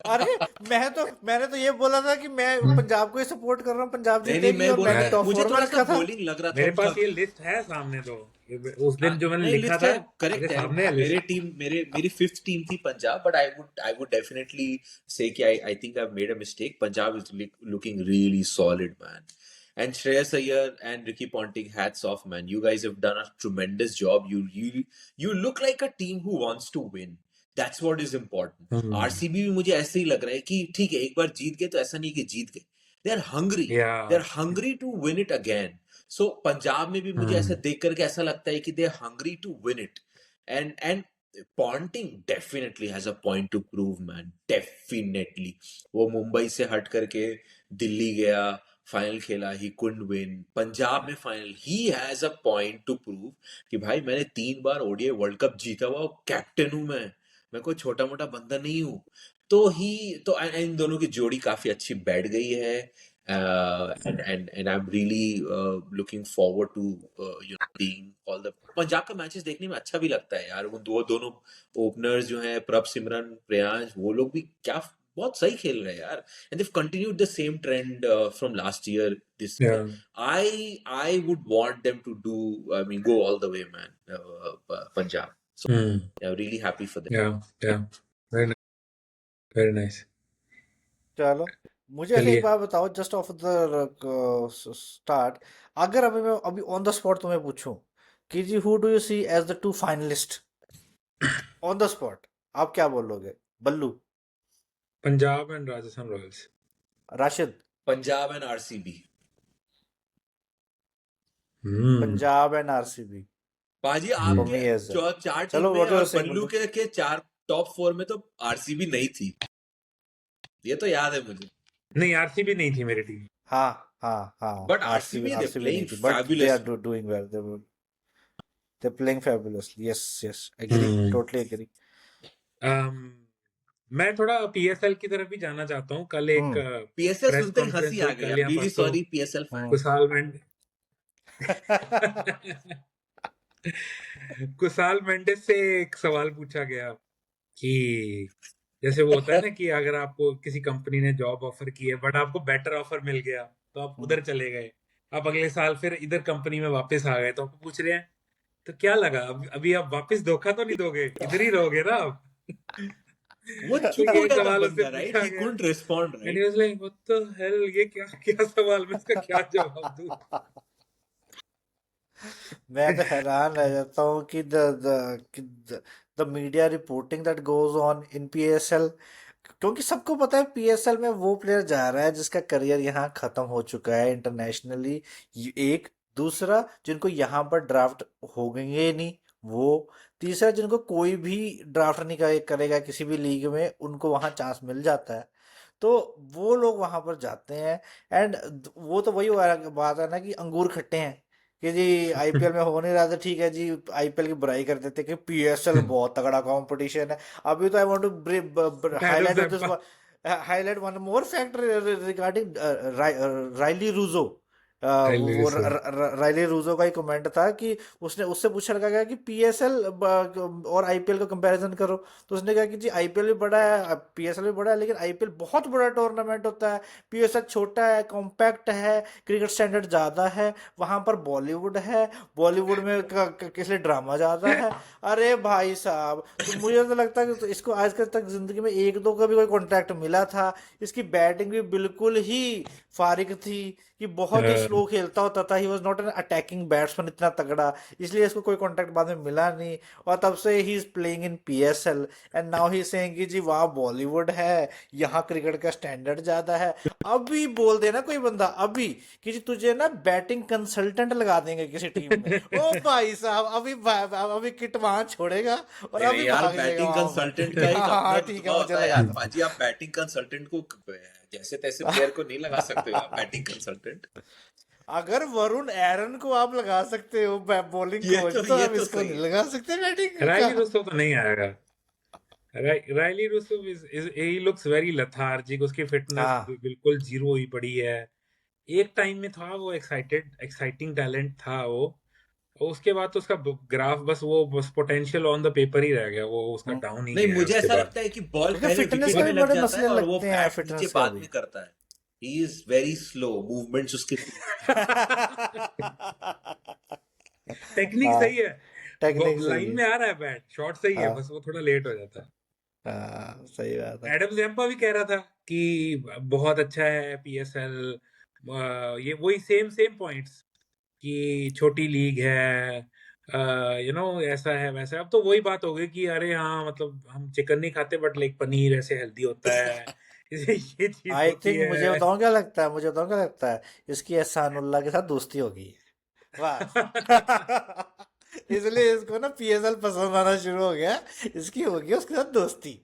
अरे मैंने तो ये बोला था कि मैं पंजाब को ही सपोर्ट कर रहा हूँ, पंजाब नहीं जीतेगी, मैं और बोल मैंने रहा टॉप मुझे 4 में थोड़ा रखा सा था। बॉलिंग लग रहा था मेरे पास उनका। ये लिस्ट है सामने, तो उस दिन जो मैंने नहीं, लिखा लिस्ट था है, करेक्ट मेरे है। सामने है मेरे लिस्ट। टीम मेरी 5th टीम थी Punjab, but I would definitely से कि I think I made a mistake. Punjab is looking really solid, man. And Shreyas Iyer and Ricky Ponting, hats off, man. You guys have done a tremendous job. You look like a team who wants to win. That's what is important. RCB भी मुझे ऐसे ही लग रहा है कि ठीक है, एक बार जीत गए तो ऐसा नहीं कि जीत गए. They are hungry. They are hungry to win it again. So Punjab में भी मुझे ऐसा देख करके ऐसा लगता है कि they are hungry to win it. And Ponting definitely has a point to prove, man. Definitely. वो मुंबई से हट करके दिल्ली गया, फाइनल खेला, ही couldn't win. पंजाब में final, he has a point to prove कि भाई मैंने 3 बार ओडीआई वर्ल्ड कप जीता हुआ कैप्टन हूं मैं कोई छोटा मोटा बंदा नहीं हूं. तो इन दोनों की जोड़ी काफी अच्छी बैठ गई है. And I'm really looking forward to seeing all the Punjab का मैचेस देखने में अच्छा भी लगता है यार. वो दोनों ओपनर्स जो हैं, प्रभ सिमरन, प्रियांश, वो लोग भी क्या बहुत सही खेल रहे हैं यार. And they've continued the same trend from last year this year. I would want them to go all the way, man. Punjab. So yeah, really happy for them. yeah, very nice, very nice. चलो मुझे ऐसे एक चलिए, बात बताओ just of the start, अगर अभी मैं अभी ऑन द स्पॉट तुम्हें पूछूं कि जी who do you see as the two finalist on the spot, आप क्या बोलोगे? Ballu, Punjab and Rajasthan Royals. Rashid, Punjab and RCB. Punjab and RCB, बाजी फॉर आपके मी एज चार चलो टीमें व्हाट यू और आर सेइंग बल्लू बल्लू। के चार टॉप 4 में तो आरसीबी नहीं थी, ये तो याद है मुझे. नहीं, आरसीबी नहीं थी मेरी टीम। हाँ हाँ हाँ, But RCB RCB, they're RCB नहीं playing थी but they are fabulous. Doing well, they playing fabulously, yes yes, agree, totally agree. मैं थोड़ा पीएसएल की तरफ भी जाना चाहता हूँ। कल एक PSL प्रेस सुनते ही कॉन्फ्रेंस हंसी आ हुई गई. कल I'm या really परसों, sorry PSL fan. Kushal Kushal Mendis से एक सवाल पूछा गया कि जैसे वो होता है ना कि अगर आपको किसी कंपनी ने जॉब ऑफर की है बट आपको बेटर ऑफर मिल गया तो आप उधर चले गए, आप अगले साल फिर इधर कंपनी में वापस आ गए, तो आपको पूछ रहे हैं तो क्या लगा, अभी आप वापस धोखा तो नहीं दोगे, इधर ही रहोगे ना आप? वो तो चुप हो ये गया था सवाल उससे बंदा, right? पूछा He गया couldn't respond, and right? He was like what the hell, ये क्या क्या सवाल, मैं इसका क्या जवाब दूं? मैं तो हैरान रह जाता हूँ कि the media reporting that goes on in PSL, क्योंकि सबको पता है पीएसएल में वो प्लेयर जा रहा है जिसका करियर यहाँ खत्म हो चुका है इंटरनेशनली, एक, दूसरा जिनको यहाँ पर ड्राफ्ट हो गए नहीं वो, तीसरा जिनको कोई भी ड्राफ्ट नहीं करेगा किसी भी लीग में, उनको वहाँ चांस मिल जाता है, तो वो लोग वहां पर जाते हैं। एंड वो तो वही बात है ना कि अंगूर खट्टे हैं कि जी आईपीएल में हो नहीं रहा था, ठीक है जी, आईपीएल की बुराई कर देते कि पीएसएल बहुत तगड़ा कंपटीशन है। अभी तो I want to Adam highlight this, Zampa, highlight one more factor regarding Rilee Rossouw. वो राइली रूजो का ही कमेंट था कि उसने उससे पूछा गया कि पीएसएल और आईपीएल का कंपैरिजन करो, तो उसने कहा कि जी आईपीएल भी बड़ा है, पीएसएल भी बड़ा है, लेकिन आईपीएल बहुत बड़ा टूर्नामेंट होता है, पीएसएल छोटा है, कॉम्पैक्ट है, क्रिकेट स्टैंडर्ड ज़्यादा है, वहाँ पर बॉलीवुड है, बॉलीवुड में इसलिए ड्रामा ज़्यादा है। अरे भाई साहब, तो मुझे तो लगता है कि तो इसको आज तक ज़िंदगी में एक दो का भी कोई कॉन्ट्रैक्ट मिला था, इसकी बैटिंग भी बिल्कुल ही फारिग थी कि बहुत ही स्लो खेलता होता था, he was not an attacking batsman इतना तगड़ा, इसलिए इसको कोई कॉन्ट्रैक्ट बाद में मिला नहीं, और तब से ही is playing in PSL and now he saying कि जी वहाँ बॉलीवुड है, यहाँ क्रिकेट का स्टैंडर्ड ज्यादा है। अभी बोल देना कोई बंदा अभी कि जी तुझे ना बैटिंग कंसल्टेंट लगा देंगे किसी टीम में, ओ भाई साहब अभी किट वहां छोड़ेगा और नहीं अभी यार, भाग जाएगा बैटिंग वहां कंसल्टेंट का पर। एक हाँ अपना हाँ ठीक रुतबा है, मुझे होता है लगा यार पाजी. आप बैटिंग कंसल्टेंट को जैसे तैसे प्लेयर को नहीं लगा सकते हो आप, बैटिंग कंसल्टेंट. अगर वरुण एरन को आप लगा सकते हो बॉलिंग ये कोच, तो तो ये आप तो इसको सही नहीं है. लगा सकते बैटिंग का। रायली रुसो तो नहीं आएगा। Rilee Rossouw he looks very lethargic, उसकी फिटनेस हाँ बिल्कुल जीरो ही पड़ी है। एक टाइम में था वो एक्साइटिंग टैलेंट था वो, और उसके बाद तो उसका ग्राफ बस पोटेंशियल ऑन द पेपर ही रह गया, वो उसका डाउन ही नहीं, गया है मुझे उसके ऐसा बाद। लगता है कि बॉल क्योंकि पहले फिटनेस विकेट के में भी लग बड़े जाता है मसले और वो लगते हैं बैट नीचे फिटनेस का बाद भी। में करता है. He is very slow movements उसके. टेक्निक हाँ, सही है, टेक्निक सही लाइन है। में आ रहा है बैट, शॉट सही है, हाँ बस वो थोड़ा लेट हो जाता है। हाँ, सही बात है। एडम जैम्पा भी कह रहा था कि बहुत अच्छा है पीएसएल, ये वही सेम सेम पॉइंट्स कि छोटी लीग है, ऐसा है वैसा है। अब तो वही बात हो गई कि अरे हाँ, मतलब हम चिकन नहीं खाते बट लाइक पनीर ऐसे हेल्दी होता है, ये चीज आई होती थिंक मुझे है। बताऊं क्या लगता है, मुझे बताऊं क्या लगता है, इसकी एहसानुल्लाह के साथ दोस्ती होगी बस। इसलिए इसको ना पीएसएल पसंद आना शुरू हो गया, इसकी होगी उसके साथ दोस्ती,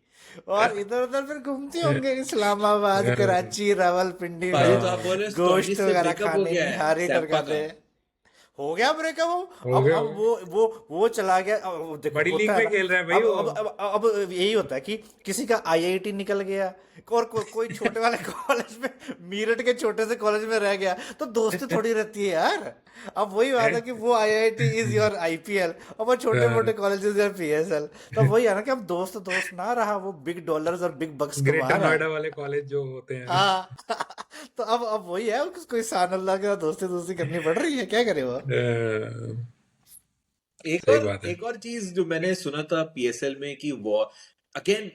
और इधर उधर फिर घूमते होंगे इस्लामाबाद, कराची, रावलपिंडी पाजी, तो में आप बोल रहे हो गोश्त स्टोनी से वगैरह ब्रेकअप हो खाने, गया है निहारी सैम्पा टरकाने। का. हो गया ब्रेकअप वो। हो गया, अब वो चला गया, अब देखो बड़ी होता लीग है में ना, खेल रहा है भाई अब वो। अब यही होता है कि किसी का आईआईटी निकल गया और कोई छोटे वाले कॉलेज में, मीरठ के छोटे से कॉलेज में रह गया, तो दोस्ती थोड़ी रहती है यार। अब वही बात है कि वो आईआईटी इज योर आईपीएल और वो छोटे मोटे कॉलेज इज योर पीएसएल, तो वही है ना कि अब दोस्त दोस्त ना रहा, वो बिग डॉलर्स और बिग बक्स कमा ग्रेटर रहा है। नोएडा वाले कॉलेज जो होते हैं। हाँ। तो अब वही है, उसको ईसान अल्लाह के साथ दोस्ती दोस्ती करनी पड़ रही है, क्या करे वो। सही बात है। एक और चीज जो मैंने सुना था पीएसएल में कि वो अगेन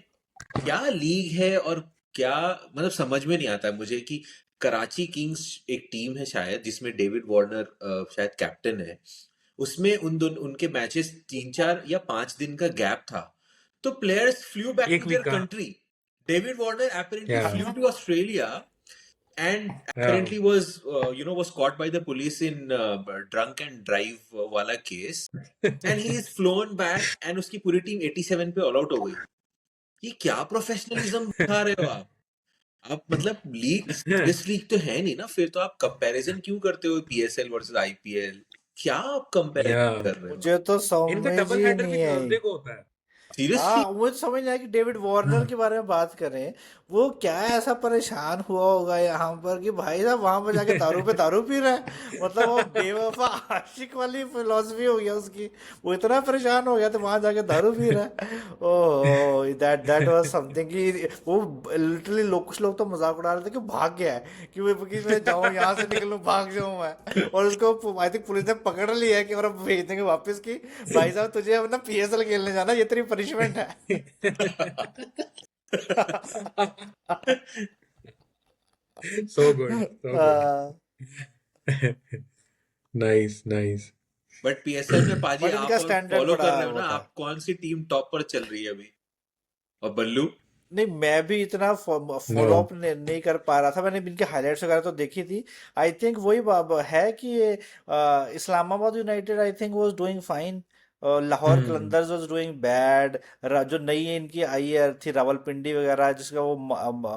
क्या लीग है और क्या मतलब समझ में नहीं आता है मुझे कि कराची किंग्स एक टीम है शायद जिसमें डेविड वार्नर शायद कैप्टन है। उसमें उनके मैचेस 3-4 या 5 दिन का गैप था, तो प्लेयर्स फ्लू बैक एक टू देयर वीक का। कंट्री। डेविड वार्नर apparently या flew to Australia and apparently was caught by the police in drunk and drive वाला case, and he is flown back and उसकी पूरी team 87 पे all out हो गई। ये क्या प्रोफेशनलिज्म दिखा रहे हो आप मतलब लीग सीरियस लीग तो है नहीं ना, फिर तो आप कंपैरिजन क्यों करते हो पीएसएल वर्सेस आईपीएल? क्या आप कंपेयर या कर रहे हो मुझे तो इनका समझ डबल ही हेडर नहीं भी है। थर्सडे को होता है। सीरियसली? हाँ, मुझे समझ नहीं आया कि डेविड वार्नर के बारे में बात करें। वो क्या ऐसा परेशान हुआ होगा यहाँ पर कि भाई साहब वहां पर जाके दारू पे दारू पी रहा है। मतलब वो बेवफा आशिक वाली फिलॉसफी हो गया उसकी। वो इतना परेशान हो गया तो वहां जाके दारू पी रहा है। ओह, दैट वाज समथिंग कि वो लिटरली कुछ लोग तो मजाक उड़ा रहे थे कि भाग गया है, कि मैं जाऊँ यहाँ से निकलूँ, भाग जाऊँ मैं। और उसको आई थिंक पुलिस ने पकड़ लिया है कि और अब भेज देंगे वापस की भाई साहब तुझे अब ना पीएसएल खेलने जाना, ये तेरी पनिशमेंट है। So good, so good. हाँ, नाइस, नाइस। बट पीएसएल में पाजी बट आप इनका स्टैंडर्ड फॉलो कर बड़ा रहे हो वो ना, था। आप कौन सी टीम टॉप पर चल रही है अभी? और बल्लू? नहीं, मैं भी इतना नो। फॉलो अप नहीं कर पा रहा था। मैंने इनके हाइलाइट्स वगैरह तो देखी थी। आई थिंक वही है कि ये Islamabad United I think was doing fine. Lahore hmm. Qalandars was doing bad. जो नई इनकी आई है थी रावलपिंडी वगैरह, जिसका वो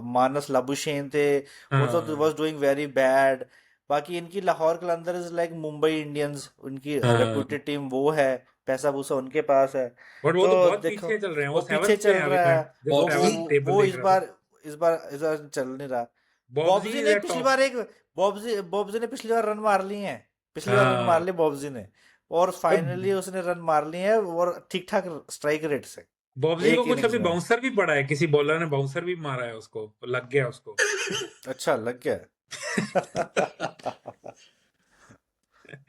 मानस लाबुशेन थे, वो तो हाँ, वाज डूइंग वेरी बैड। बाकी इनकी लाहौर कलंदर्स लाइक मुंबई इंडियंस, उनकी हाँ। रेप्यूटेड टीम वो है, पैसा भूसा उनके पास है। बट वो तो तो बहुत देखो, पीछे चल रहे हैं, वो वो पीछे सेवंथ पे चल है अभी। रहा मैं है। जब वो बॉब्जी? सेवंथ टेबल वो देख रहा था। इस बार चल नहीं रहा। बॉब्जी बॉब्जी इज ने एट पिछली टॉप। बार एक बॉब्जी ने पिछली बार रन मार लिए हैं। पिछली बार रन मार हाँ, लिए बॉब्जी ने। और बट फाइनली उसने रन मार लिए हैं और ठीक ठाक स्ट्राइक रेट से, बॉब्जी को एक कुछ इनिंग्स अभी में। बाउंसर भी पड़ा है, किसी बॉलर ने बाउंसर भी मारा है उसको, लग गया उसको। अच्छा लग गया।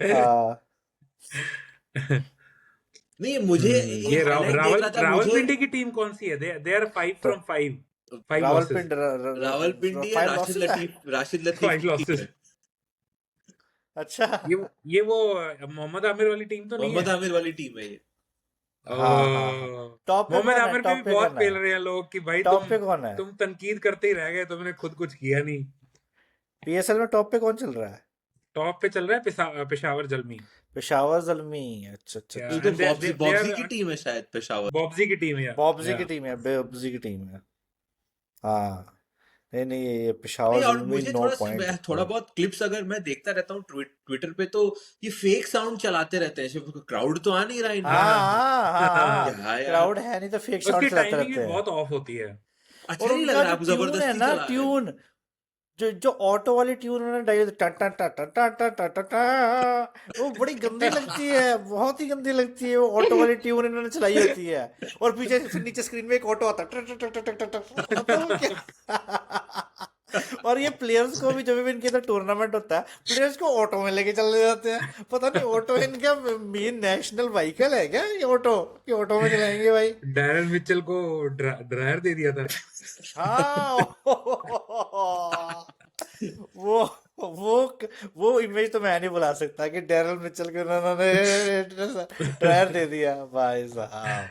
आ, नहीं, मुझे एक ये हाईलाइट देख रहा था मुझे। रावलपिंडी की टीम कौन सी है? दे आर 5 तो from 5, 5 losses। रावलपिंडी है, 5 लॉसेस है। राशिद लतीफ 5 की टीम losses। है। अच्छा। ये वो मोहम्मद आमिर वाली टीम तो नहीं है? मोहम्मद आमिर वाली टीम है ये। हाँ। ओह, टॉप पे मोहम्मद कौन है? आमिर पे भी टॉप पे बहुत कौन है? पेल रहे हैं लोग कि भाई टॉप तुम पे कौन है? तुम तनकीद करते ही रह गए, तुमने खुद कुछ किया नहीं। पीएसएल में टॉप पे कौन चल रहा है? टॉप पे चल रहा है पेशावर जलमी। पेशावर जलमी। अच्छा अच्छा या ये अच्छा। तो एंड बॉब्जी दे बॉब्जी की आर टीम है शायद, पेशावर। बॉब्जी की टीम है। बॉब्जी या की टीम है, बॉब्जी की टीम है। हाँ। नहीं नहीं, ये नहीं, पेशावर और जुल्मी मुझे नो थोड़ा पॉइंट। थोड़ा बहुत क्लिप्स अगर मैं देखता रहता हूँ ट्विटर पे, तो ये फेक साउंड चलाते रहते हैं। क्राउड तो आ नहीं रहा हाँ इनमें। हाँ हाँ हाँ। क्या यार, क्राउड है नहीं तो फेक साउंड उसकी चलाते टाइमिंग भी रहते हैं। बहुत ऑफ होती है। अच्छा और नहीं लग उनका रहा, जो आप ट्यून है जबरदस्ती ना, चला रहे हैं। ट्यून जो जो ऑटो वाली ट्यून उन्होंने डाली टा टा टा टा टा टा टा टा टा, वो बड़ी गंदी लगती है, बहुत ही गंदी लगती है। वो ऑटो वाली ट्यून इन्होंने चलाई होती है और पीछे फिर नीचे स्क्रीन में एक ऑटो आता है टा टा टा टा टा टा टा। मतलब क्या। और ये प्लेयर्स को भी, जब भी इनके इधर टूर्नामेंट होता है, प्लेयर्स को ऑटो में लेके चले जाते हैं। पता नहीं ऑटो इनका मेन नेशनल व्हीकल है क्या ये ऑटो, कि ऑटो में चलाएंगे भाई। डैरन मिचेल को ड्रायर दे दिया था। हाँ। वो वो वो इमेज तो मैं नहीं भुला सकता कि डैरल मिचेल को उन्होंने ट्रायल दे दिया भाई साहब।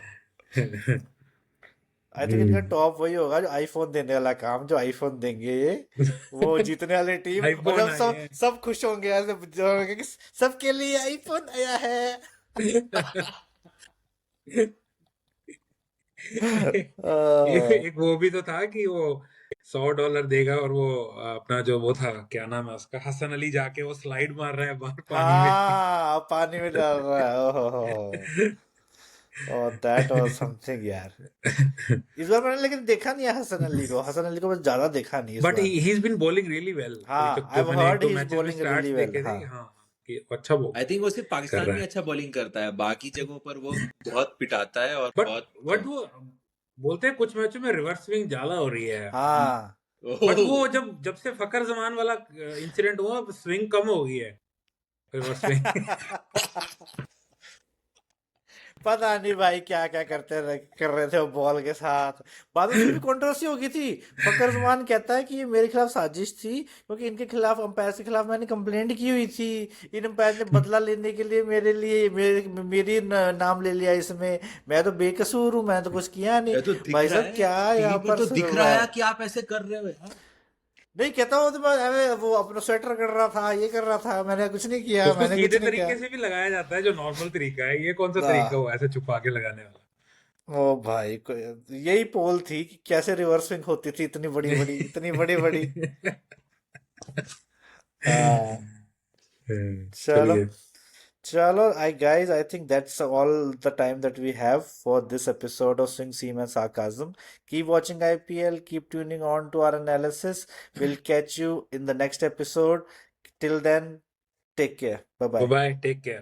आई थिंक इनका टॉप वही होगा जो आईफोन देने वाला काम, जो आईफोन देंगे ये, वो जीतने वाली टीम। और आईफोन जब आए सब हैं। सब खुश होंगे ऐसे, जो होंगे कि सबके लिए आईफोन आया है। एक वो भी तो था कि वो $100 देगा और वो अपना जो वो था, क्या नाम है उसका, हसन अली जाके वो स्लाइड मार रहा है बाहर पानी में। हाँ, पानी में डाल रहा है। ओहो, और दैट वाज समथिंग यार। इस बार मैंने लेकिन देखा नहीं है हसन अली को। हसन अली को बस ज्यादा देखा नहीं इस बट बार। He is been bowling really well. अभी हाँ, तक आई जो मैंने एक हर्ड दो ही इज मैचेस में बॉलिंग रियली स्टैट्स वेल। देखे थे, हाँ। हाँ, कि अच्छा वो आई थिंक वो सिर्फ कर पाकिस्तान रहा में है। अच्छा बॉलिंग करता है, बाकी जगहों पर वो बहुत पिटाता है और बट बहुत बट वो बोलते हैं कुछ मैचों में रिवर्स स्विंग ज्यादा हो रही है। हाँ। बट वो ओह। जब जब से फकर जमान वाला इंसिडेंट हुआ, स्विंग कम हो गई है, रिवर्स स्विंग। पता नहीं भाई क्या क्या कर रहे थे वो बॉल के साथ। बाद में फिर भी कंट्रोवर्सी हो गई थी। फकर जमान कहता है कि ये मेरे खिलाफ साजिश थी, क्योंकि इनके खिलाफ, अंपायर के खिलाफ मैंने कंप्लेंट की हुई थी। इन अंपायर ने बदला लेने के लिए मेरी नाम ले लिया इसमें। मैं तो बेकसूर हूँ, मैंने तो कुछ किया नहीं। ये तो दिख भाई रहा साहब है, क्या यहाँ टीवी पे पर तो सुन दिख रहा रहा है। है कि आप ऐसे कर रहे हो यार। नहीं कहता वो तो वो अपना स्वेटर कर रहा था, ये कर रहा था, मैंने कुछ नहीं किया, उसको मैंने कुछ सीधे नहीं किया। तरीके से भी लगाया जाता है, जो नॉर्मल तरीका है। ये कौन सा तरीका हाँ। हुआ ऐसे छुपा के लगाने ओ भाई यही पोल थी कि कैसे रिवर्स स्विंग होती थी, इतनी बड़ी बड़ी, इतनी बड़ी बड़ी। वाला? हाँ। चलो, चलिए। चलो, I guys, I think that's all the time that we have for this episode of Swing Seam and Sarcasm. Keep watching IPL, keep tuning on to our analysis. We'll catch you in the next episode. Till then, take care. Bye bye bye. Bye, take care.